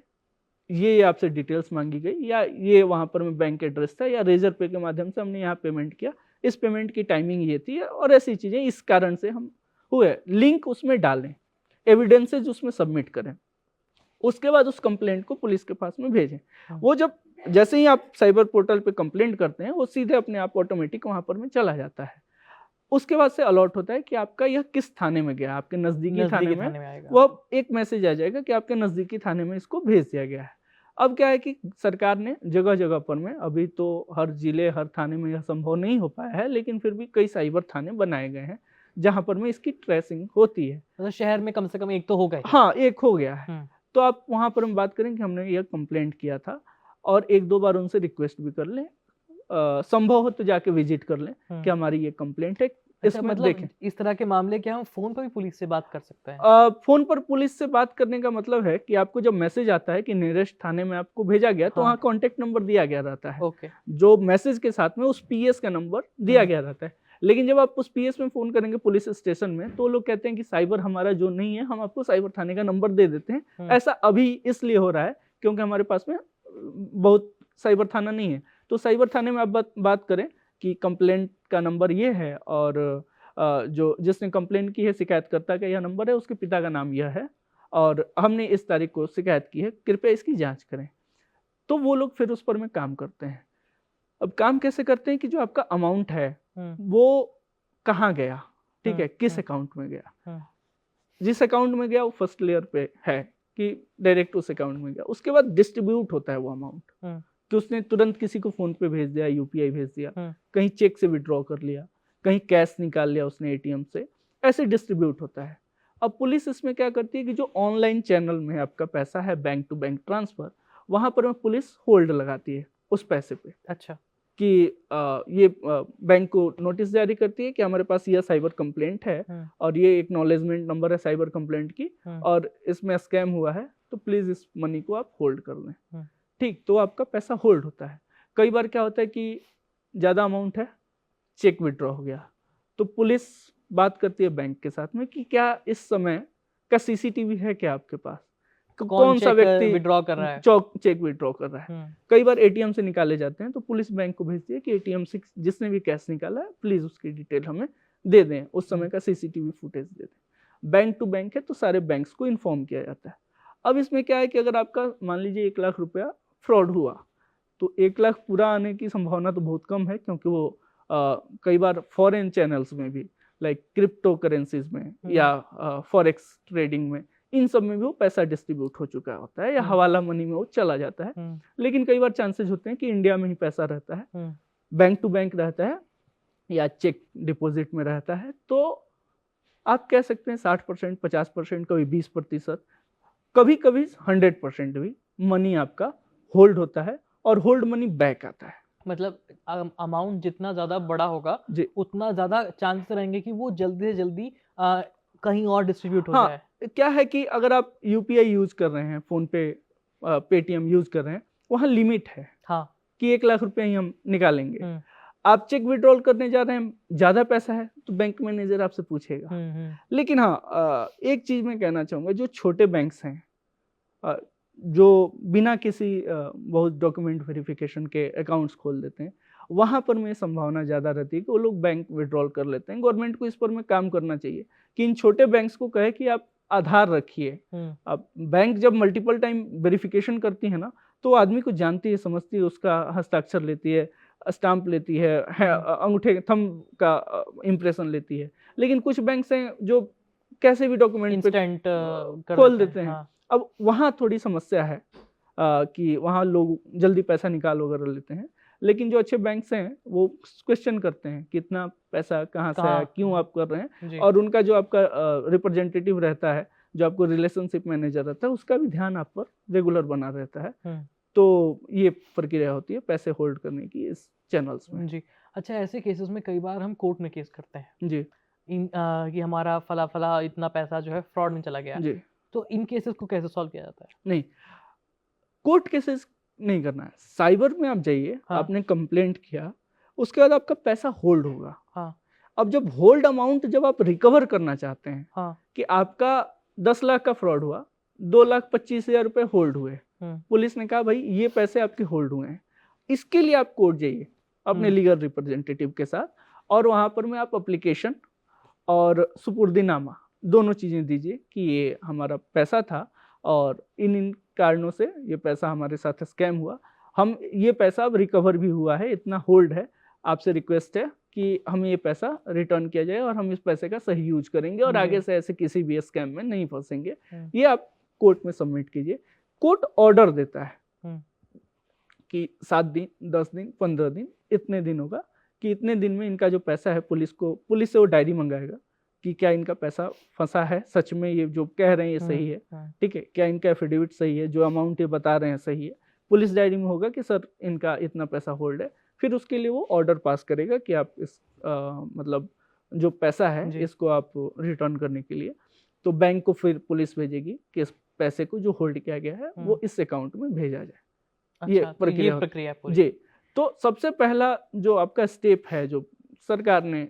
ये आपसे डिटेल्स मांगी गई, या ये वहां पर में बैंक एड्रेस था, या रेजर पे के माध्यम से हमने यहाँ पेमेंट किया, इस पेमेंट की टाइमिंग ये थी, और ऐसी चीजें इस कारण से हम हुए। लिंक उसमें डालें, एविडेंसेज उसमें सबमिट करें, उसके बाद उस कंप्लेंट को पुलिस के पास में भेजें। वो जब जैसे ही आप साइबर पोर्टल पे कंप्लेंट करते हैं, वो सीधे अपने आप ऑटोमेटिक वहां पर में चला जाता है। उसके बाद से अलर्ट होता है कि आपका यह किस थाने में गया, आपके नजदीकी थाने में आएगा। वो एक मैसेज आ जाएगा कि आपके नजदीकी थाने में इसको भेज दिया गया है। अब क्या है कि सरकार ने जगह जगह पर में, अभी तो हर जिले हर थाने में यह संभव नहीं हो पाया है, लेकिन फिर भी कई साइबर थाने बनाए गए हैं जहां पर में इसकी ट्रेसिंग होती है। तो शहर में कम से कम एक तो होगा ही। हाँ, एक हो गया है। तो आप वहां पर हम बात करें कि हमने यह कंप्लेंट किया था, और 1-2 बार उनसे रिक्वेस्ट भी कर लें, संभव हो तो जाके विजिट कर लें कि हमारी ये कंप्लेंट है। इसमें मतलब देखें, इस तरह के मामले क्या हम फोन पर भी पुलिस से बात कर सकते हैं? फोन पर पुलिस से बात करने का मतलब है कि आपको जब मैसेज आता है कि नियरेस्ट थाने में आपको भेजा गया, तो वहाँ कॉन्टेक्ट नंबर दिया गया रहता है। जो मैसेज के साथ में उस पीएस का नंबर दिया गया रहता है। लेकिन जब आप उस पीएस में फोन करेंगे पुलिस स्टेशन में, तो लोग कहते हैं कि साइबर हमारा जो नहीं है, हम आपको साइबर थाने का नंबर दे देते हैं। ऐसा अभी इसलिए हो रहा है क्योंकि हमारे पास में बहुत साइबर थाना नहीं है। तो साइबर थाने में आप बात करें कि कंप्लेंट का नंबर ये है, और जो जिसने कंप्लेंट की है, शिकायतकर्ता का यह नंबर है, उसके पिता का नाम यह है, और हमने इस तारीख को शिकायत की है, कृपया इसकी जांच करें। तो वो लोग फिर उस पर में काम करते हैं। अब काम कैसे करते हैं कि जो आपका अमाउंट है वो कहाँ गया, ठीक है, किस अकाउंट में गया। जिस अकाउंट में गया वो फर्स्ट लेयर पे है कि डायरेक्ट उस अकाउंट में गया। उसके बाद डिस्ट्रीब्यूट होता है वो अमाउंट, कि उसने तुरंत किसी को फोन पे भेज दिया, यूपीआई भेज दिया, कहीं चेक से विड्रॉ कर लिया, कहीं कैश निकाल लिया उसने एटीएम से, ऐसे डिस्ट्रीब्यूट होता है। अब पुलिस इसमें क्या करती है कि जो ऑनलाइन चैनल में आपका पैसा है, बैंक टू बैंक ट्रांसफर, वहां पर पुलिस होल्ड लगाती है उस पैसे पे। अच्छा, कि ये बैंक को नोटिस जारी करती है कि हमारे पास यह साइबर कंप्लेंट है, और ये एक्नॉलेजमेंट नंबर है साइबर कंप्लेंट की, और इसमें स्कैम हुआ है, तो प्लीज इस मनी को आप होल्ड कर लें। ठीक, तो आपका पैसा होल्ड होता है। कई बार क्या होता है कि ज्यादा अमाउंट है, चेक विड्रॉ हो गया, तो पुलिस बात करती है बैंक के साथ में कि क्या इस समय का सीसीटीवी है क्या आपके पास, कौन सा व्यक्ति विड्रॉ कर रहा है, चेक विड्रॉ कर रहा है। कई बार एटीएम से निकाले जाते हैं, तो पुलिस बैंक को भेजती है कि एटीएम से जिसने भी कैश निकाला है, प्लीज उसकी डिटेल हमें दे दें, उस समय का सीसीटीवी फुटेज दे दें। बैंक टू बैंक है, तो सारे बैंक्स को इन्फॉर्म किया जाता है। अब इसमें क्या है कि अगर आपका मान लीजिए 1 लाख रुपया फ्रॉड हुआ, तो 1 लाख पूरा आने की संभावना तो बहुत कम है, क्योंकि वो कई बार फॉरेन चैनल्स में भी, लाइक क्रिप्टो करेंसीज में या फॉरेक्स ट्रेडिंग में, इन सब में भी वो पैसा डिस्ट्रीब्यूट हो चुका होता है, या हवाला मनी में वो चला जाता है। लेकिन कई बार चांसेस होते हैं कि इंडिया में ही पैसा रहता है, बैंक टू बैंक रहता है, या चेक डिपॉजिट में रहता है। तो आप कह सकते हैं 60%, 50%, कभी 20%, कभी कभी 100% भी मनी आपका होल्ड होता है, और होल्ड मनी बैक आता है। मतलब अमाउंट जितना ज्यादा बड़ा होगा, उतना ज्यादा चांसेस रहेंगे कि वो जल्दी से जल्दी कहीं और डिस्ट्रीब्यूट हो जाए। क्या है कि अगर आप यूपीआई यूज कर रहे हैं, फोन पे, पेटीएम यूज कर रहे हैं, वहाँ लिमिट है कि 1 लाख रुपए ही हम निकालेंगे। आप चेक विड्रॉल करने जा रहे हैं, ज्यादा पैसा है, तो बैंक मैनेजर आपसे पूछेगा। लेकिन हाँ, एक चीज मैं कहना चाहूंगा, जो छोटे बैंक्स हैं, जो बिना किसी बहुत डॉक्यूमेंट वेरिफिकेशन के अकाउंट्स खोल देते हैं, वहां पर में संभावना ज्यादा रहती है कि वो लोग बैंक विड्रॉल कर लेते हैं। गवर्नमेंट को इस पर में काम करना चाहिए कि इन छोटे बैंक्स को कहे कि आप आधार रखिए। अब बैंक जब मल्टीपल टाइम वेरिफिकेशन करती है ना, तो आदमी को जानती है, समझती है, उसका हस्ताक्षर लेती है, स्टाम्प लेती है अंगूठे थंब का इम्प्रेशन लेती है। लेकिन कुछ बैंक्स हैं जो कैसे भी डॉक्यूमेंट पे इंस्टेंट कर खोल देते देते हैं। हाँ। अब वहाँ थोड़ी समस्या है कि वहाँ लोग जल्दी पैसा निकाल वगैरह लेते हैं। लेकिन जो अच्छे बैंक्स हैं वो क्वेश्चन करते हैं कि इतना पैसा कहाँ से आया, क्यों आप कर रहे हैं, जी। और उनका जो आपका रिप्रेजेंटेटिव रहता है, जो आपको रिलेशनशिप मैनेजर रहता है, उसका भी ध्यान आप पर रेगुलर बना रहता है। तो ये प्रक्रिया होती है पैसे होल्ड करने की इस चैनल्स में। जी। अच्छा, ऐसे केसेस में कई बार हम कोर्ट में केस करते हैं जी कि हमारा फला इतना पैसा जो है फ्रॉड में चला गया। जी। तो इन केसेस को कैसे सॉल्व किया जाता है? नहीं, कोर्ट केसेस नहीं करना है, साइबर में आप जाइए, हाँ। आपने कंप्लेंट किया, उसके बाद आपका पैसा होल्ड होगा। हाँ। अब जब होल्ड अमाउंट जब आप रिकवर करना चाहते हैं, हाँ। कि आपका 10 लाख का फ्रॉड हुआ, 2,25,000 रुपए होल्ड हुए, पुलिस ने कहा भाई ये पैसे आपके होल्ड हुए हैं, इसके लिए आप कोर्ट जाइए अपने लीगल रिप्रेजेंटेटिव के साथ, और वहां पर में आप एप्लीकेशन और सुपुर्दीनामा दोनों चीजें दीजिए कि ये हमारा पैसा था और इन कारणों से ये पैसा हमारे साथ स्कैम हुआ, हम ये पैसा अब रिकवर भी हुआ है, इतना होल्ड है, आपसे रिक्वेस्ट है कि हमें ये पैसा रिटर्न किया जाए और हम इस पैसे का सही यूज करेंगे और आगे से ऐसे किसी भी स्कैम में नहीं फंसेंगे। ये आप कोर्ट में सबमिट कीजिए। कोर्ट ऑर्डर देता है कि 7 दिन, 10 दिन, 15 दिन, इतने दिन होगा कि इतने दिन में इनका जो पैसा है, पुलिस से वो डायरी मंगाएगा कि क्या इनका पैसा फंसा है, सच में ये जो कह रहे हैं ये सही है, ठीक है, क्या इनका एफिडेविट सही है, जो अमाउंट ये बता रहे हैं सही है। पुलिस डायरी में होगा कि सर इनका इतना पैसा होल्ड है, फिर उसके लिए वो ऑर्डर पास करेगा कि आप इस मतलब जो पैसा है इसको आप रिटर्न करने के लिए, तो बैंक को फिर पुलिस भेजेगी कि इस पैसे को जो होल्ड किया गया है वो इस अकाउंट में भेजा जाए। अच्छा, ये तो ये प्रक्रिया है पूरी। जी। तो सबसे पहला जो आपका स्टेप है, जो सरकार ने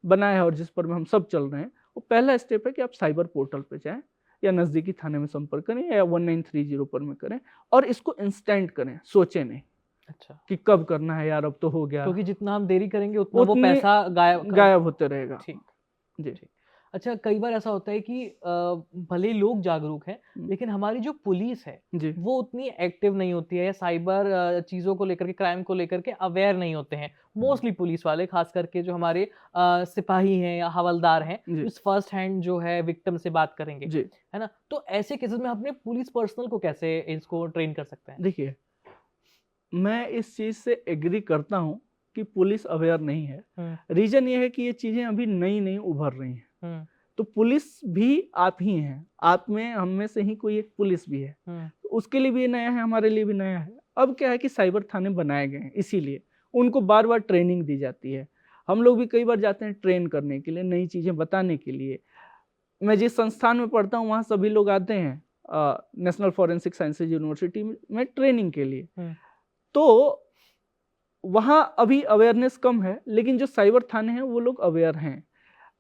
बनाया है और जिस पर में हम सब चल रहे हैं, वो पहला स्टेप है कि आप साइबर पोर्टल पे जाएं या नजदीकी थाने में संपर्क करें या 1930 पर में करें और इसको इंस्टेंट करें, सोचे नहीं अच्छा, कि कब करना है यार, अब तो हो गया, क्योंकि जितना हम देरी करेंगे उतना वो उतनी पैसा गायब होते रहेगा। ठीक जी। ठीक। अच्छा, कई बार ऐसा होता है कि भले ही लोग जागरूक हैं, लेकिन हमारी जो पुलिस है जी वो उतनी एक्टिव नहीं होती है या साइबर चीज़ों को लेकर के, क्राइम को लेकर के अवेयर नहीं होते हैं। मोस्टली पुलिस वाले, खास करके जो हमारे सिपाही हैं या हवलदार हैं, जी इस फर्स्ट हैंड जो है विक्टिम से बात करेंगे, जी। है ना? तो ऐसे केसेस में अपने पुलिस पर्सनल को कैसे इसको ट्रेन कर सकते हैं? देखिए, मैं इस चीज से एग्री करता हूँ कि पुलिस अवेयर नहीं है। रीजन ये है कि ये चीजें अभी नई नई उभर रही हैं, तो पुलिस भी आप ही हैं, आप में हम में से ही कोई एक पुलिस भी है, तो उसके लिए भी ये नया है, हमारे लिए भी नया है। अब क्या है कि साइबर थाने बनाए गए हैं, इसीलिए उनको बार बार ट्रेनिंग दी जाती है। हम लोग भी कई बार जाते हैं ट्रेन करने के लिए, नई चीजें बताने के लिए। मैं जिस संस्थान में पढ़ता हूँ वहाँ सभी लोग आते हैं नेशनल फॉरेंसिक साइंसेज यूनिवर्सिटी में ट्रेनिंग के लिए, तो वहाँ अभी अवेयरनेस कम है, लेकिन जो साइबर थाने हैं वो लोग अवेयर हैं।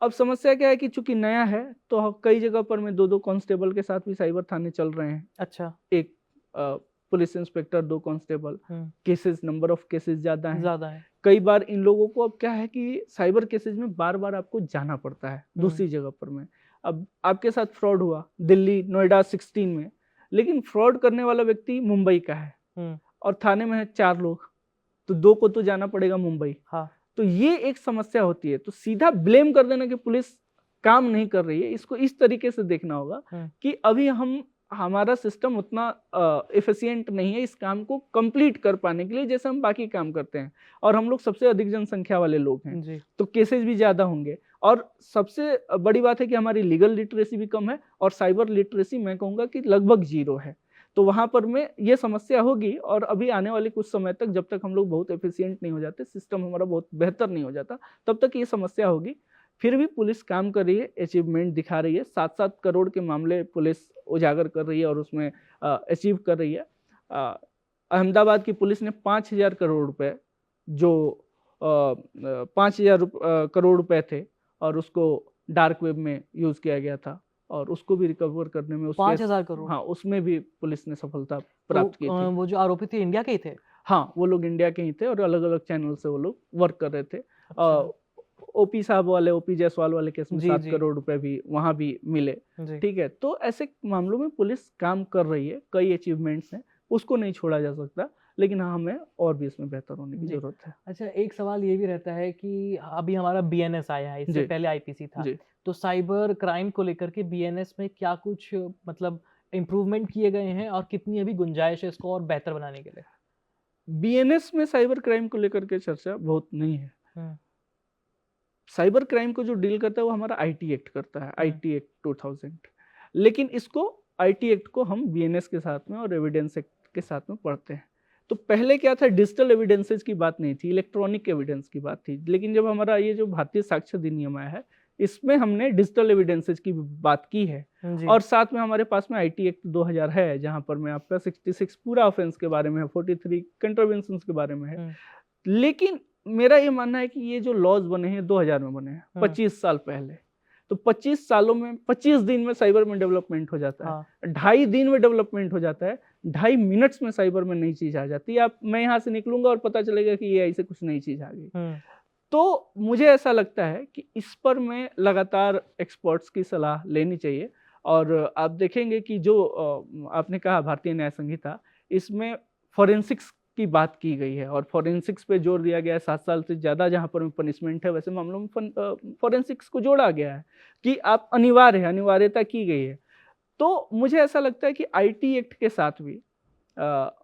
अब समस्या क्या है कि चूंकि नया है तो कई जगह पर में 2-2 कांस्टेबल के साथ भी साइबर थाने चल रहे हैं। अच्छा, एक police inspector, 2 constable, cases, number of cases ज्यादा है। कई बार इन लोगों को अब क्या है कि साइबर केसेस में बार बार आपको जाना पड़ता है दूसरी जगह पर में। अब आपके साथ फ्रॉड हुआ दिल्ली नोएडा 16 में, लेकिन फ्रॉड करने वाला व्यक्ति मुंबई का है और थाने में है 4 लोग, तो 2 को तो जाना पड़ेगा मुंबई। हाँ। तो ये एक समस्या होती है। तो सीधा ब्लेम कर देना कि पुलिस काम नहीं कर रही है, इसको इस तरीके से देखना होगा कि अभी हमारा सिस्टम उतना एफिशिएंट नहीं है इस काम को कंप्लीट कर पाने के लिए जैसे हम बाकी काम करते हैं, और हम लोग सबसे अधिक जनसंख्या वाले लोग हैं जी। तो केसेस भी ज्यादा होंगे, और सबसे बड़ी बात है कि हमारी लीगल लिटरेसी भी कम है और साइबर लिटरेसी मैं कहूँगा कि लगभग 0 है। तो वहां पर में ये समस्या होगी, और अभी आने वाले कुछ समय तक जब तक हम लोग बहुत एफिशिएंट नहीं हो जाते, सिस्टम हमारा बहुत बेहतर नहीं हो जाता, तब तक ये समस्या होगी। फिर भी पुलिस काम कर रही है, अचीवमेंट दिखा रही है, 7-7 करोड़ के मामले पुलिस उजागर कर रही है और उसमें अचीव कर रही है। अहमदाबाद की पुलिस ने 5,000 करोड़ रुपए, जो 5,000 करोड़ रुपए थे और उसको डार्क वेब में यूज किया गया था, और उसको भी रिकवर करने में 5,000 करोड़? हाँ, उसमें भी पुलिस ने सफलता प्राप्त की थी। वो जो आरोपी थे इंडिया के ही थे? हाँ, वो लोग इंडिया के ही थे और अलग अलग चैनल से वो लोग वर्क कर रहे थे। ओपी साहब वाले, ओपी जायसवाल वाले केस में 7 करोड़ रुपए भी वहां भी मिले। ठीक है, तो ऐसे मामलों में पुलिस काम कर रही है, कई अचीवमेंट्स हैं, उसको नहीं छोड़ा जा सकता, लेकिन हाँ हमें और भी इसमें बेहतर होने की जी। जरूरत है। अच्छा, एक सवाल ये भी रहता है कि अभी हमारा बीएनएस आया है, इससे जी पहले आईपीसी था। जी। तो साइबर क्राइम को लेकर के बीएनएस में क्या कुछ मतलब इम्प्रूवमेंट किए गए हैं और कितनी अभी गुंजाइश है इसको और बेहतर बनाने के लिए? बीएनएस में साइबर क्राइम को लेकर के चर्चा बहुत नहीं है। हुँ, साइबर क्राइम को जो डील करता है वो हमारा आईटी एक्ट करता है, हुँ, आईटी एक्ट 2000। लेकिन इसको आईटी एक्ट को हम बीएनएस के साथ में और एविडेंस एक्ट के साथ में पढ़ते हैं। तो पहले क्या था, डिजिटल एविडेंसेस की बात नहीं थी, इलेक्ट्रॉनिक एविडेंस की बात थी। लेकिन जब हमारा ये जो भारतीय साक्ष्य अधिनियम आया है, इसमें हमने डिजिटल एविडेंसेस की बात की है। जी। और साथ में हमारे पास में आईटी एक्ट 2000 है, जहां पर में आपका 66 पूरा ऑफेंस के बारे में है, 43 कंट्रावेंशंस के बारे में है। हुँ, लेकिन मेरा ये मानना है कि ये जो लॉज बने हैं 2000 में बने हैं, हुँ। 25 साल पहले। तो 25 सालों में 25 दिन में साइबर में डेवलपमेंट हो जाता है, हाँ। 2.5 दिन में डेवलपमेंट हो जाता है, 2.5 मिनट्स में साइबर में नई चीज आ जाती है। आप मैं यहाँ से निकलूंगा और पता चलेगा कि ये ऐसे कुछ नई चीज आ गई। हुँ, तो मुझे ऐसा लगता है कि इस पर मैं लगातार एक्सपर्ट्स की सलाह लेनी चाहिए। और आप देखेंगे कि जो आपने कहा भारतीय न्याय संहिता, इसमें फॉरेंसिक्स की बात की गई है और फॉरेंसिक्स पे जोर दिया गया है। 7 साल से ज़्यादा जहाँ पर पनिशमेंट है, वैसे मामलों में फॉरेंसिक्स को जोड़ा गया है कि आप अनिवार्य है, अनिवार्यता की गई है। तो मुझे ऐसा लगता है कि आईटी एक्ट के साथ भी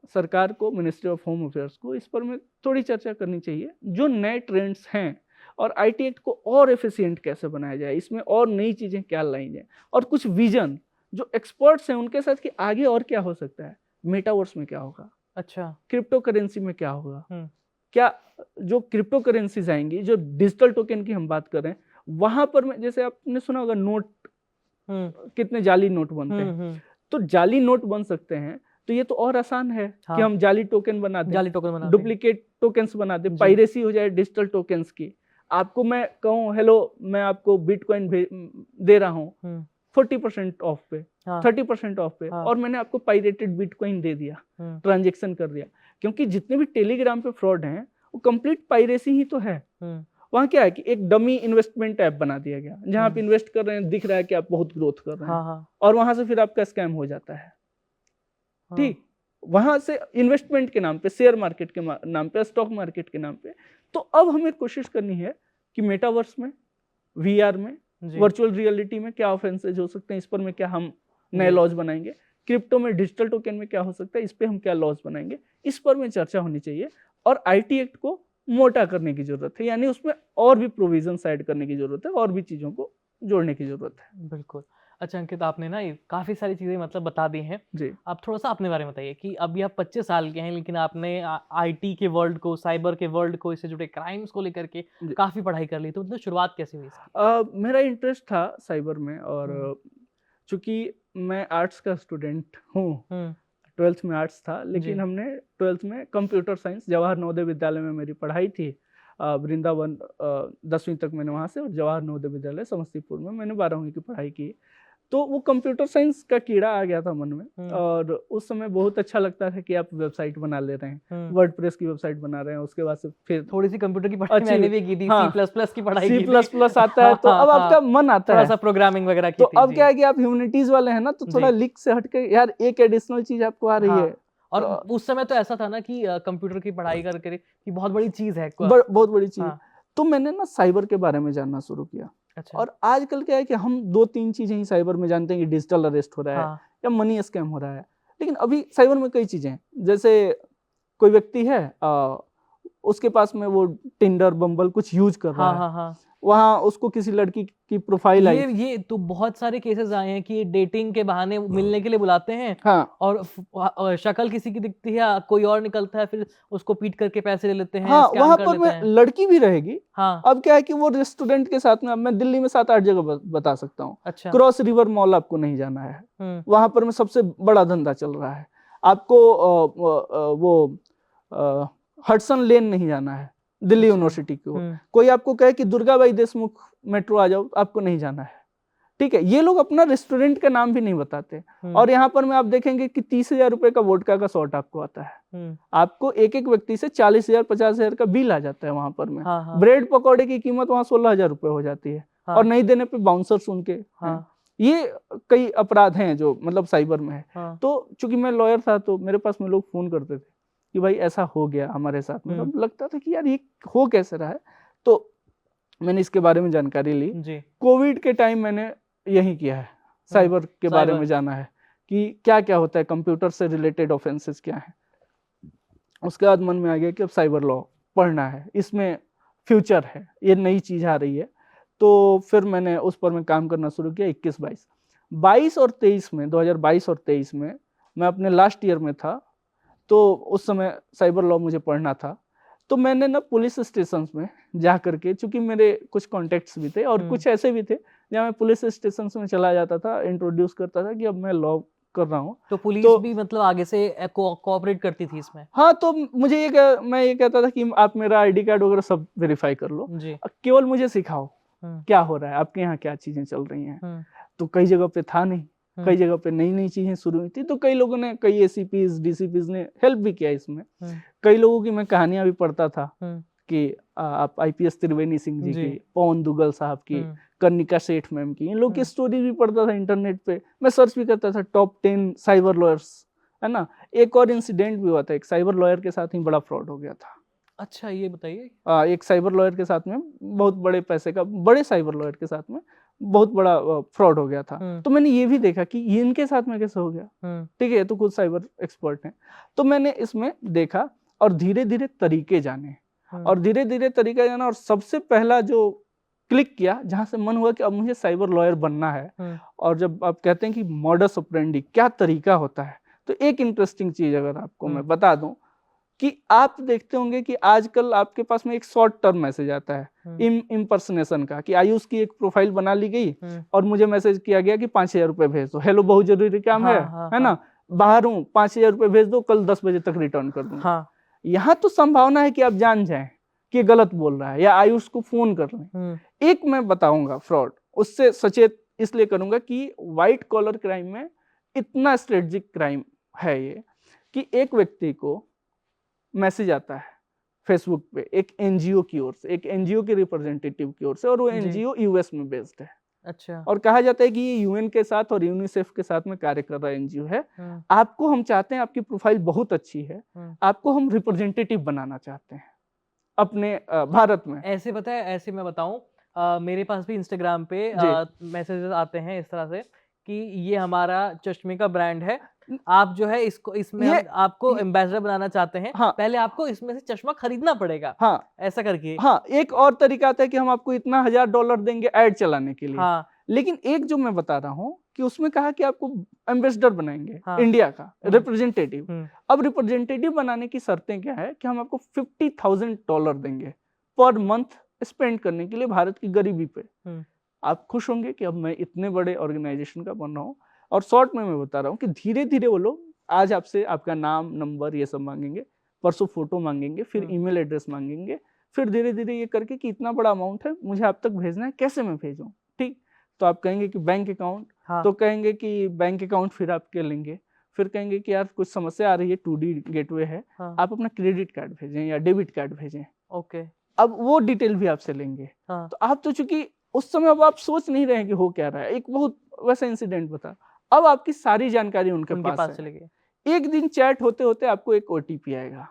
सरकार को, मिनिस्ट्री ऑफ होम अफेयर्स को इस पर में थोड़ी चर्चा करनी चाहिए। जो नए ट्रेंड्स हैं और आईटी एक्ट को और एफिशिएंट कैसे बनाया जाए, इसमें और नई चीज़ें क्या लाई जाए, और कुछ विजन जो एक्सपर्ट्स हैं उनके साथ कि आगे और क्या हो सकता है। मेटावर्स में क्या होगा, अच्छा। क्रिप्टो करेंसी में क्या होगा, हुँ, क्या जो क्रिप्टो करेंसीज आएंगी, जो डिजिटल टोकन की हम बात कर रहे हैं, वहां पर में जैसे आपने सुना होगा नोट, हुँ, कितने जाली नोट बनते हुँ, हैं। हुँ। तो जाली नोट बन सकते हैं, तो ये तो और आसान है कि हाँ, हम जाली टोकन बना दें, जाली टोकन बना दें। डुप्लीकेट टोकन्स बना दें, जी। पायरेसी हो जाए डिजिटल टोकन्स की। आपको मैं कहूँ हेलो मैं आपको बिटकॉइन दे रहा हूँ हुँ, 40% ऑफ पे, हाँ, 30% ऑफ पे, हाँ। और मैंने आपको पायरेटेड बिटकॉइन दे दिया, हुँ, ट्रांजेक्शन कर दिया। क्योंकि जितने भी टेलीग्राम पे फ्रॉड हैं वो कंप्लीट पायरेसी ही तो है। हुँ, वहाँ क्या है कि एक डमी इन्वेस्टमेंट ऐप बना दिया गया, जहाँ आप हुँ। इन्वेस्ट कर रहे हैं, दिख रहा है कि आप बहुत ग्रोथ कर रहे हैं, हाँ, हाँ, और वहां से फिर आपका स्कैम हो जाता है। हाँ। ठीक, वहां से इन्वेस्टमेंट के नाम पे, शेयर मार्केट के नाम पे, स्टॉक मार्केट के नाम पे। तो अब हमें कोशिश करनी है कि मेटावर्स में, वीआर में, जी, वर्चुअल रियलिटी में क्या ऑफेंसेज हो सकते हैं, इस पर में क्या हम नए जी। लॉज बनाएंगे, क्रिप्टो में, डिजिटल टोकन में क्या हो सकता है, इस पे हम क्या लॉज बनाएंगे, इस पर में चर्चा होनी चाहिए। और आईटी एक्ट को मोटा करने की जरूरत है, यानी उसमें और भी प्रोविजन ऐड करने की जरूरत है, और भी चीजों को जोड़ने की जरूरत है। बिल्कुल। अच्छा अंकित, आपने ना ये काफ़ी सारी चीज़ें मतलब बता दी हैं। जी आप थोड़ा-सा अपने बारे में बताइए कि अभी आप 25 साल के हैं, लेकिन आपने आईटी के वर्ल्ड को, साइबर के वर्ल्ड को, इससे जुड़े क्राइम्स को लेकर के जी। काफ़ी पढ़ाई कर ली। तो मतलब शुरुआत कैसे हुई इसकी? मेरा इंटरेस्ट था साइबर में, और हुँ, चूंकि मैं आर्ट्स का स्टूडेंट हूँ, हुँ, 12th में आर्ट्स था, जी। लेकिन हमने 12th में कंप्यूटर साइंस, जवाहर नवोदय विद्यालय में मेरी पढ़ाई थी। वृंदावन 10वीं तक मैंने वहाँ से, और जवाहर नवोदय विद्यालय समस्तीपुर में मैंने 12वीं की पढ़ाई की। तो वो कंप्यूटर साइंस का कीड़ा आ गया था मन में, हुँ, और उस समय बहुत अच्छा लगता था कि आप वेबसाइट बना ले रहे हैं, हुँ। वर्डप्रेस की वेबसाइट बना रहे हैं, उसके बाद से फिर थोड़ी-सी कंप्यूटर की पढ़ाई अच्छी, मैंने भी की थी, सी हाँ, प्लस प्लस की पढ़ाई सी की प्लस थी। प्लस आता है, हाँ, तो हाँ, अब आपका हाँ। मन आता है। थोड़ा-सा प्रोग्रामिंग वगैरह की तो थी, अब जी। क्या है कि आप ह्यूमैनिटीज वाले हैं ना, तो थोड़ा जी। लीक से हटके यार एक एडिशनल चीज आपको आ रही है। हाँ, और उस समय तो ऐसा था ना कि कंप्यूटर की पढ़ाई कर कर कि बहुत बड़ी चीज़ है। बहुत बड़ी चीज। हाँ, तो मैंने ना साइबर के बारे में जानना शुरू किया। अच्छा। और आजकल क्या है कि हम 2-3 चीजें ही साइबर में जानते हैं कि डिजिटल अरेस्ट हो रहा है हाँ, या मनी स्कैम हो रहा है। लेकिन अभी साइबर में कई चीजें हैं, जैसे कोई व्यक्ति है, उसके पास में वो टिंडर, बम्बल कुछ यूज कर रहा हाँ, है, हाँ, हाँ। वहां उसको किसी लड़की की प्रोफाइल आई। ये तो बहुत सारे केसेस आए हैं कि डेटिंग के बहाने मिलने के लिए बुलाते हैं हाँ और शक्ल किसी की दिखती है, कोई और निकलता है, फिर उसको पीट करके पैसे ले लेते हैं, हाँ, स्कैम वहां कर पर लेते में हैं। लड़की भी रहेगी। हाँ, अब क्या है कि वो रेस्टोरेंट के साथ में, अब मैं दिल्ली में 7-8 जगह बता सकता हूँ। अच्छा। क्रॉस रिवर मॉल आपको नहीं जाना है, हुँ, वहां पर में सबसे बड़ा धंधा चल रहा है। आपको वो हडसन लेन नहीं जाना है, दिल्ली अच्छा। यूनिवर्सिटी की ओर। हुँ, कोई आपको कहे कि दुर्गाबाई देशमुख मेट्रो आ जाओ, आपको नहीं जाना है। ठीक है, ये लोग अपना रेस्टोरेंट का नाम भी नहीं बताते। हुँ, और यहाँ पर में आप देखेंगे कि 30,000 रुपए का वोडका का शॉट आपको आता है। हुँ। आपको एक एक व्यक्ति से 40,000 50,000 का बिल आ जाता है वहां पर में। हाँ, हाँ, ब्रेड पकौड़े की कीमत वहां 16,000 रुपए हो जाती है, और हाँ, नहीं देने पे बाउंसर्स उनके हैं। हाँ। ये कई अपराध हैं जो मतलब साइबर में है। हाँ। तो चूंकि मैं लॉयर था तो मेरे पास में लोग फोन करते थे कि भाई ऐसा हो गया हमारे साथ में, तब लगता था कि यार ये हो कैसे रहा है। तो मैंने इसके बारे में जानकारी ली। जी। कोविड के टाइम मैंने यही किया है, साइबर के बारे में जाना है कि क्या क्या होता है, कंप्यूटर से रिलेटेड ऑफेंसेस क्या है। उसके बाद मन में आ गया कि अब साइबर लॉ पढ़ना है, इसमें फ्यूचर है, ये नई चीज आ रही है। तो फिर मैंने उस पर मैं काम करना शुरू किया 21-22 और 23 में, 2022 और 23 में मैं अपने लास्ट ईयर में था। तो उस समय साइबर लॉ मुझे पढ़ना था। तो मैंने ना पुलिस स्टेशन में जा करके, चूंकि मेरे कुछ कॉन्टेक्ट्स भी थे और कुछ ऐसे भी थे जहाँ मैं पुलिस स्टेशन में चला जाता था, इंट्रोड्यूस करता था कि अब मैं लॉ कर रहा हूँ। तो पुलिस भी मतलब आगे से कोऑपरेट करती थी इसमें? हाँ, तो मुझे मैं ये कहता था कि आप मेरा आईडी कार्ड वगैरह सब वेरीफाई कर लो, जी। केवल मुझे सिखाओ क्या हो रहा है, आपके यहाँ क्या चीजें चल रही हैं। तो कई जगह पे था नहीं, कई जगह पे नई नई चीजें शुरू हुई थी, तो कई लोगों ने, कई एसीपीज डीसीपीज ने हेल्प भी किया इसमें। कई लोगों की मैं कहानियां भी पढ़ता था कि आप आईपीएस त्रिवेणी सिंह जी की, पवन दुग्गल साहब की, कर्णिका सेठ मैम की, इन लोग की स्टोरी भी पढ़ता था इंटरनेट पे। मैं सर्च भी करता था टॉप 10 साइबर लॉयर्स, है ना। एक और इंसिडेंट भी हुआ था, एक साइबर लॉयर के साथ ही बड़ा फ्रॉड हो गया था। अच्छा, ये बताइए। एक साइबर लॉयर के साथ में बहुत बड़े पैसे का, बड़े साइबर लॉयर के साथ में बहुत बड़ा फ्रॉड हो गया था। तो मैंने ये भी देखा कि ये इनके साथ में कैसे हो गया। ठीक है, तो कुछ साइबर एक्सपर्ट हैं। तो मैंने इसमें देखा और धीरे धीरे तरीके जाने, और धीरे धीरे तरीका जाना, और सबसे पहला जो क्लिक किया, जहां से मन हुआ कि अब मुझे साइबर लॉयर बनना है। और जब आप कहते हैं कि मॉडस ऑपरेंडी क्या तरीका होता है, तो एक इंटरेस्टिंग चीज अगर आपको मैं बता दूं कि आप देखते होंगे कि आजकल आपके पास में एक शॉर्ट टर्म मैसेज आता है इम्पर्सनेशन का, कि आयुष की एक प्रोफाइल बना ली गई और मुझे मैसेज किया गया कि 5,000 रुपए भेज दो, हेलो बहुत जरूरी काम है ना, बाहर हूँ, 5,000 रुपए भेज दो, कल 10 बजे तक रिटर्न कर दूंगा। यहाँ तो संभावना है कि आप जान जाएं कि ये गलत बोल रहा है या आयुष को फोन कर लें। एक मैं बताऊंगा फ्रॉड, उससे सचेत इसलिए करूंगा कि व्हाइट कॉलर क्राइम में इतना स्ट्रेटेजिक क्राइम है ये, कि एक व्यक्ति को मैसेज आता है फेसबुक पे एक एनजीओ की ओर से, एक एनजीओ के रिप्रेजेंटेटिव की ओर से, और वो एनजीओ यूएस में बेस्ड है। अच्छा। और कहा जाता है कि ये यूएन के साथ और यूनिसेफ के साथ में कार्य कर रहा एनजीओ है। आपको हम चाहते हैं, आपकी प्रोफाइल बहुत अच्छी है, आपको हम रिप्रेजेंटेटिव बनाना चाहते हैं अपने भारत में। ऐसे पता है, ऐसे मैं बताऊं, मेरे पास भी इंस्टाग्राम पे मैसेजेस आते हैं इस तरह से कि ये हमारा चश्मे का ब्रांड है, आप जो है इसको, इसमें हम आपको एम्बेसडर बनाना चाहते हैं। हाँ, पहले आपको इसमें से चश्मा खरीदना पड़ेगा। हाँ, ऐसा करके। हाँ, एक और तरीका आता है कि हम आपको इतना $1,000 देंगे ऐड चलाने के लिए। हाँ, लेकिन एक जो मैं बता रहा हूँ कि उसमें कहा कि आपको एम्बेसडर बनाएंगे, इंडिया का रिप्रेजेंटेटिव। अब रिप्रेजेंटेटिव बनाने की शर्तें क्या है कि हम आपको $50,000 देंगे पर मंथ स्पेंड करने के लिए भारत की गरीबी पे। आप खुश होंगे कि अब मैं इतने बड़े ऑर्गेनाइजेशन का बन रहा हूँ। और शॉर्ट में मैं बता रहा हूँ कि धीरे धीरे वो लोग आज आपसे आपका नाम, नंबर, ये सब मांगेंगे, परसों फोटो मांगेंगे, फिर ईमेल एड्रेस मांगेंगे, फिर धीरे धीरे ये करके कि इतना बड़ा अमाउंट है, मुझे आप तक भेजना है, कैसे मैं भेजूं। ठीक, तो आप कहेंगे कि बैंक अकाउंट। तो कहेंगे कि बैंक अकाउंट फिर आपके लेंगे, फिर कहेंगे कि यार कुछ समस्या आ रही है, 2D गेटवे है, आप अपना क्रेडिट कार्ड भेजें या डेबिट कार्ड भेजें। ओके, अब वो डिटेल भी आपसे लेंगे। तो आप तो चूंकि उस समय अब आप सोच नहीं रहे हैं कि हो क्या रहा है। एक बहुत वैसा इंसिडेंट बता, अब आपकी सारी जानकारी उनके पास चली है। गई। एक दिन चैट होते होते आपको एक ओटीपी आएगा।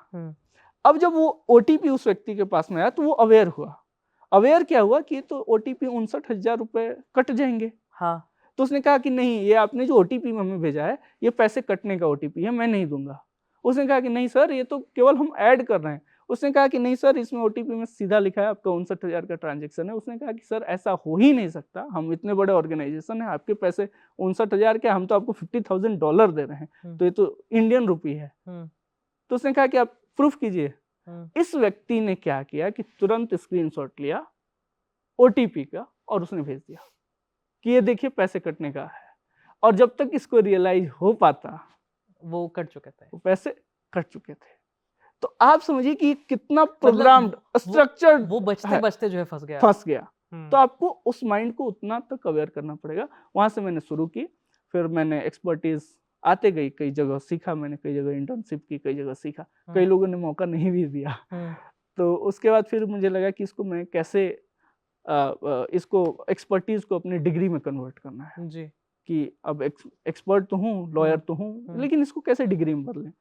अब जब वो ओटीपी उस व्यक्ति के पास में आया तो वो अवेयर हुआ। अवेयर क्या हुआ कि तो ओटीपी 59,000 रुपए कट जाएंगे। हाँ, तो उसने कहा कि नहीं, ये आपने जो ओटीपी हमें भेजा है ये पैसे कटने का ओटीपी है, मैं नहीं दूंगा। उसने कहा कि नहीं सर, ये तो केवल हम ऐड कर रहे हैं। उसने कहा कि नहीं सर, इसमें ओटीपी में सीधा लिखा है आपका 59,000 का ट्रांजेक्शन है। उसने कहा कि सर ऐसा हो ही नहीं सकता, हम इतने बड़े ऑर्गेनाइजेशन है, आपके पैसे 59,000 के, हम तो आपको $50,000 दे रहे हैं, तो ये तो इंडियन रुपी है। तो उसने कहा कि आप प्रूफ कीजिए। इस व्यक्ति ने क्या किया कि तुरंत स्क्रीनशॉट लिया ओटीपी का और उसने भेज दिया कि ये देखिए पैसे कटने का है। और जब तक इसको रियलाइज हो पाता, वो कट चुके थे, वो पैसे कट चुके थे। तो आप समझिए कि कितना प्रोग्राम्ड, स्ट्रक्चर्ड, वो बचते बचते जो है फंस गया। तो आपको उस माइंड को उतना तक अवेयर करना पड़ेगा। वहां से मैंने शुरू की, फिर मैंने एक्सपर्टीज आते गई, कई जगह सीखा मैंने, कई जगह इंटर्नशिप की, कई जगह सीखा, कई लोगों ने मौका नहीं भी दिया। तो उसके बाद फिर मुझे लगा कि इसको मैं कैसे इसको एक्सपर्टीज को अपनी डिग्री में कन्वर्ट करना है। जी। कि अब एक्सपर्ट तो हूँ, लॉयर तो हूँ, लेकिन इसको कैसे डिग्री में बदलें।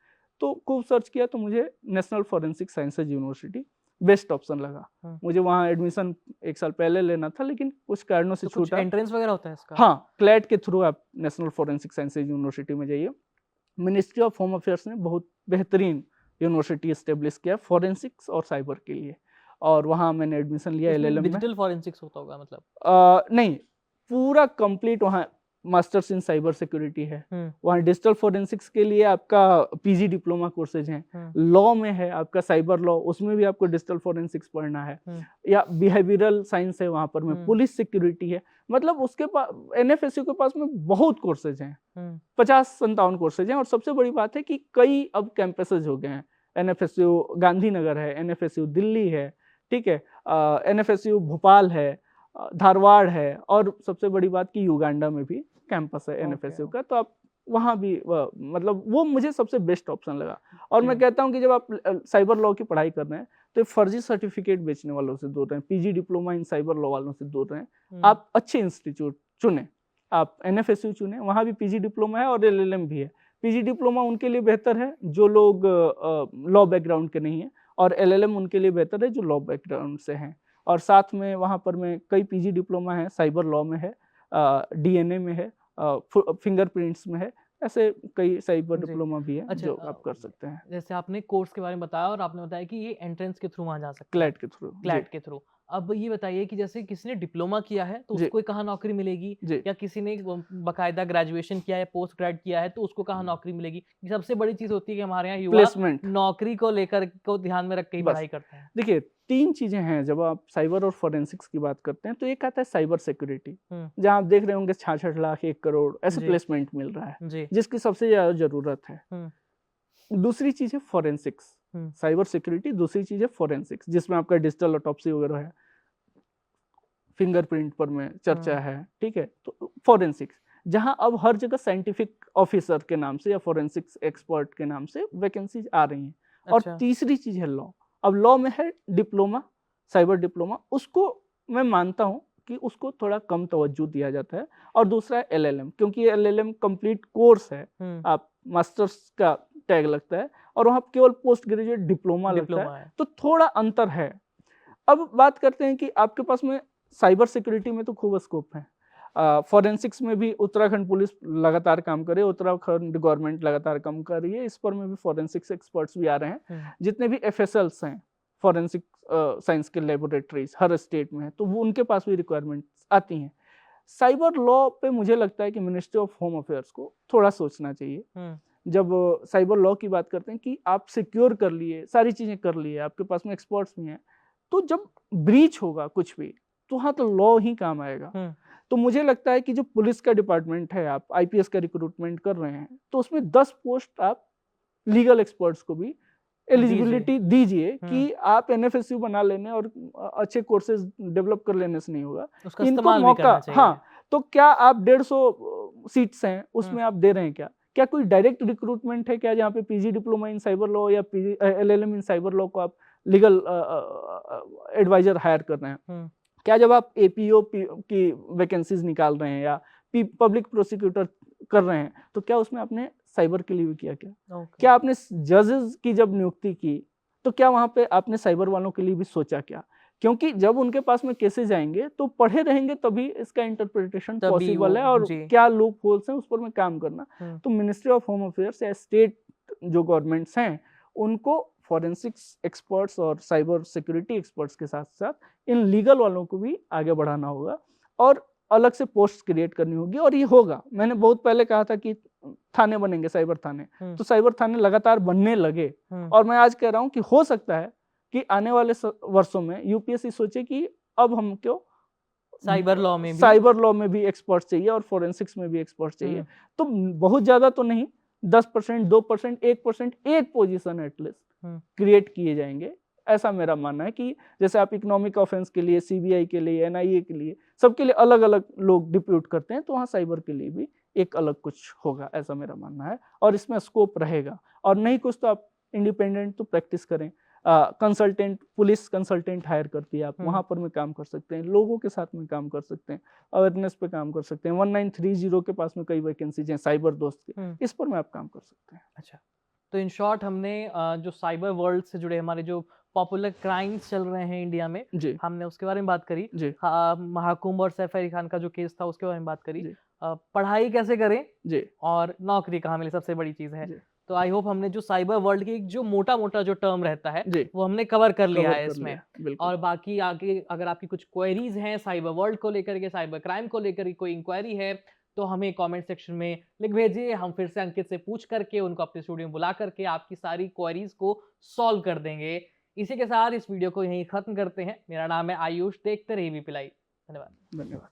तो खूब सर्च किया तो मुझे national forensic sciences university best option लगा। मुझे वहाँ एडमिशन 1 साल पहले लेना था, लेकिन कुछ कारणों से तो कुछ छूटा। एंट्रेंस वगैरह होता है इसका? हाँ, क्लैट के थ्रू आप नेशनल फॉरेंसिक साइंसेज यूनिवर्सिटी में जाइए। मिनिस्ट्री ऑफ होम अफेयर्स ने बहुत बेहतरीन यूनिवर्सिटी एस्टेब्लिश किया फॉरेंसिक्स और साइबर के लिए, और वहाँ मैंने एडमिशन लिया इसमें एलएलएम में। डिजिटल फॉरेंसिक्स होता होगा मतलब? नहीं, पूरा कंप्लीट वहाँ मास्टर्स इन साइबर सिक्योरिटी है। वहाँ डिजिटल फोरेंसिक्स के लिए आपका पीजी डिप्लोमा कोर्सेज हैं। लॉ में है आपका साइबर लॉ, उसमें भी आपको डिजिटल फोरेंसिक्स पढ़ना है। या बिहेवियरल साइंस है वहाँ पर में, पुलिस सिक्योरिटी है। मतलब उसके पास एनएफएसयू के पास में बहुत कोर्सेज हैं, 50-57 कोर्सेज हैं। और सबसे बड़ी बात है कि कई अब कैंपसेज हो गए हैं। एनएफएसयू गांधीनगर है, एनएफएसयू दिल्ली है, ठीक है, एनएफएसयू भोपाल है, धारवाड़ है, और सबसे बड़ी बात कि युगांडा में भी कैंपस है एनएफएसयू का। तो आप वहाँ भी मतलब वो मुझे सबसे बेस्ट ऑप्शन लगा। और मैं कहता हूँ कि जब आप साइबर लॉ की पढ़ाई कर रहे हैं तो फर्जी सर्टिफिकेट बेचने वालों से दूर रहें, PG diploma in cyber law वालों से दूर रहें। आप अच्छे इंस्टीट्यूट चुनें, आप एनएफएसयू चुनें, वहाँ भी पीजी डिप्लोमा है और एलएलएम भी है। पीजी डिप्लोमा उनके लिए बेहतर है जो लोग लॉ बैकग्राउंड के नहीं है, और एलएलएम उनके लिए बेहतर है जो लॉ बैकग्राउंड से हैं। और साथ में वहाँ पर में कई पीजी डिप्लोमा है, साइबर लॉ में है, डीएनए में है, फिंगरप्रिंट्स में है, ऐसे कई साइबर डिप्लोमा भी है जो आप कर सकते हैं। जैसे आपने कोर्स के बारे में बताया और आपने बताया कि ये एंट्रेंस के थ्रू वहाँ जा सकते हैं, क्लैट के थ्रू। क्लैट के थ्रू। अब ये बताइए कि जैसे किसी ने डिप्लोमा किया है तो उसको कहाँ नौकरी मिलेगी, या किसी ने बकायदा ग्रेजुएशन किया है, पोस्ट ग्रेड किया है तो उसको कहाँ नौकरी मिलेगी? सबसे बड़ी चीज होती है कि हमारे यहाँ युवा प्लेसमेंट नौकरी को लेकर को ध्यान में रख के ही पढ़ाई करते हैं। देखिए 3 चीजें हैं जब आप साइबर और फोरेंसिक्स की बात करते हैं। तो एक आता है साइबर सिक्योरिटी, जहां आप देख रहे होंगे 66 लाख 1 करोड़ ऐसे प्लेसमेंट मिल रहा है, जिसकी सबसे ज्यादा जरूरत है। दूसरी चीज है फोरेंसिक्स, साइबर सिक्योरिटी। दूसरी चीज है फोरेंसिक्स, जिसमें आपका डिजिटल ऑटोप्सी वगैरह है, फिंगरप्रिंट पर में चर्चा है, ठीक है। तो फोरेंसिक्स जहां अब हर जगह साइंटिफिक ऑफिसर के नाम से या फोरेंसिक्स एक्सपर्ट के नाम से वैकेंसीज आ रही हैं। और तीसरी चीज है लॉ। अब लॉ में है डिप्लोमा, साइबर डिप्लोमा, उसको मैं मानता हूं कि उसको थोड़ा कम तवज्जो दिया जाता है। और दूसरा है एलएलएम, क्योंकि एलएलएम कंप्लीट कोर्स है, आप मास्टर्स का टैग लगता है और वहां केवल पोस्ट ग्रेजुएट डिप्लोमा लगता है, तो थोड़ा अंतर है। अब बात करते हैं कि आपके पास में साइबर सिक्योरिटी में तो खूब स्कोप है, फॉरेंसिक्स में भी उत्तराखंड पुलिस लगातार काम करे, उत्तराखंड गवर्नमेंट लगातार काम कर रही है, इस पर में भी फॉरेंसिक्स एक्सपर्ट्स भी आ रहे हैं। जितने भी एफएसएल्स हैं, फॉरेंसिक साइंस के लेबोरेटरीज हर स्टेट में है, तो वो उनके पास भी रिक्वायरमेंट्स आती हैं। साइबर लॉ पे मुझे लगता है कि मिनिस्ट्री ऑफ होम अफेयर्स को थोड़ा सोचना चाहिए। जब साइबर लॉ की बात करते हैं कि आप सिक्योर कर लिए, सारी चीजें कर लिए, आपके पास में एक्सपर्ट्स भी हैं, तो जब ब्रीच होगा कुछ भी तो वहां तो लॉ ही काम आएगा। तो मुझे लगता है कि जो पुलिस का डिपार्टमेंट है, आप आईपीएस का रिक्रूटमेंट कर रहे हैं, तो उसमें 10 पोस्ट आप लीगल एक्सपर्ट्स को भी एलिजिबिलिटी दीजिए कि आप एनएफएसयू बना लेने और अच्छे कोर्सेज डेवलप कर लेने से नहीं होगा, इनको मौका। हाँ, तो क्या आप 150 सीट्स हैं उसमें आप दे रहे हैं क्या कोई डायरेक्ट रिक्रूटमेंट है क्या, जहाँ पे PG diploma in cyber law या एलएलएम इन साइबर लॉ को आप लीगल एडवाइजर हायर कर रहे हैं? क्या जब आप एपीओ की वैकेंसीज निकाल रहे हैं या पब्लिक प्रोसिक्यूटर कर रहे हैं, तो क्या उसमें आपने साइबर के लिए भी किया क्या आपने जजेस की जब नियुक्ति की तो क्या वहां पे आपने साइबर वालों के लिए भी सोचा क्या? क्योंकि जब उनके पास में केसेज आएंगे तो पढ़े रहेंगे तभी इसका इंटरप्रिटेशन पॉसिबल है, और क्या लूप होल्स हैं उस पर में काम करना। तो मिनिस्ट्री ऑफ होम अफेयर्स या स्टेट जो गवर्नमेंट्स हैं उनको फॉरेंसिक्स एक्सपर्ट्स और साइबर सिक्योरिटी एक्सपर्ट्स के साथ साथ इन लीगल वालों को भी आगे बढ़ाना होगा और अलग से पोस्ट क्रिएट करनी होगी। और ये होगा, मैंने बहुत पहले कहा था कि थाने बनेंगे, साइबर थाने, तो साइबर थाने लगातार बनने लगे। और मैं आज कह रहा हूं कि हो सकता है कि आने वाले वर्षों में यूपीएससी सोचे कि अब हमको साइबर लॉ में भी एक्सपर्ट चाहिए और फोरेंसिक्स में भी एक्सपर्ट चाहिए। तो बहुत ज्यादा तो नहीं, 10%, 2%, 1%, एक पोजीशन एटलीस्ट क्रिएट किए जाएंगे, ऐसा मेरा मानना है। कि जैसे आप इकोनॉमिक ऑफेंस के लिए, सीबीआई के लिए, एनआईए के लिए, सबके लिए अलग अलग लोग डिप्यूट करते हैं, तो वहाँ साइबर के लिए भी एक अलग कुछ होगा, ऐसा मेरा मानना है। और इसमें स्कोप रहेगा, और नहीं कुछ तो आप इंडिपेंडेंट तो प्रैक्टिस करें। कंसल्टेंट, पुलिस कंसल्टेंट हायर करती है, आप हम्म। वहां पर में काम कर सकते हैं, लोगों के साथ में काम कर सकते हैं, अवेयरनेस पे काम कर सकते हैं। 1930 के पास में कई वैकेंसीज हैं साइबर दोस्त के, इस पर में आप काम कर सकते हैं। अच्छा, तो इन शॉर्ट हमने जो साइबर वर्ल्ड से जुड़े हमारे जो पॉपुलर क्राइम्स चल रहे हैं इंडिया में, जी हमने उसके बारे में बात करी। जी महाकुंभ और सैफ अली खान का जो केस था उसके बारे में बात करी। जी पढ़ाई कैसे करें जी और नौकरी कहाँ मिले, सबसे बड़ी चीज़ है। जी तो आई होप हमने जो साइबर वर्ल्ड की जो मोटा-मोटा जो टर्म रहता है, जी वो हमने कवर कर लिया कवर है कर इसमें। लिया, बिल्कुल। और बाकी आगे अगर आपकी कुछ क्वेरीज हैं साइबर वर्ल्ड को लेकर के, साइबर क्राइम को लेकर के कोई इंक्वायरी है, तो हमें कमेंट सेक्शन में लिख भेजिए। हम फिर से अंकित से पूछ करके उनको अपने स्टूडियो में बुला करके आपकी सारी क्वेरीज को सॉल्व कर देंगे। इसी के साथ इस वीडियो को यहीं खत्म करते हैं। मेरा नाम है आयुष, देखते रहिए वीपी लाइव। धन्यवाद। धन्यवाद।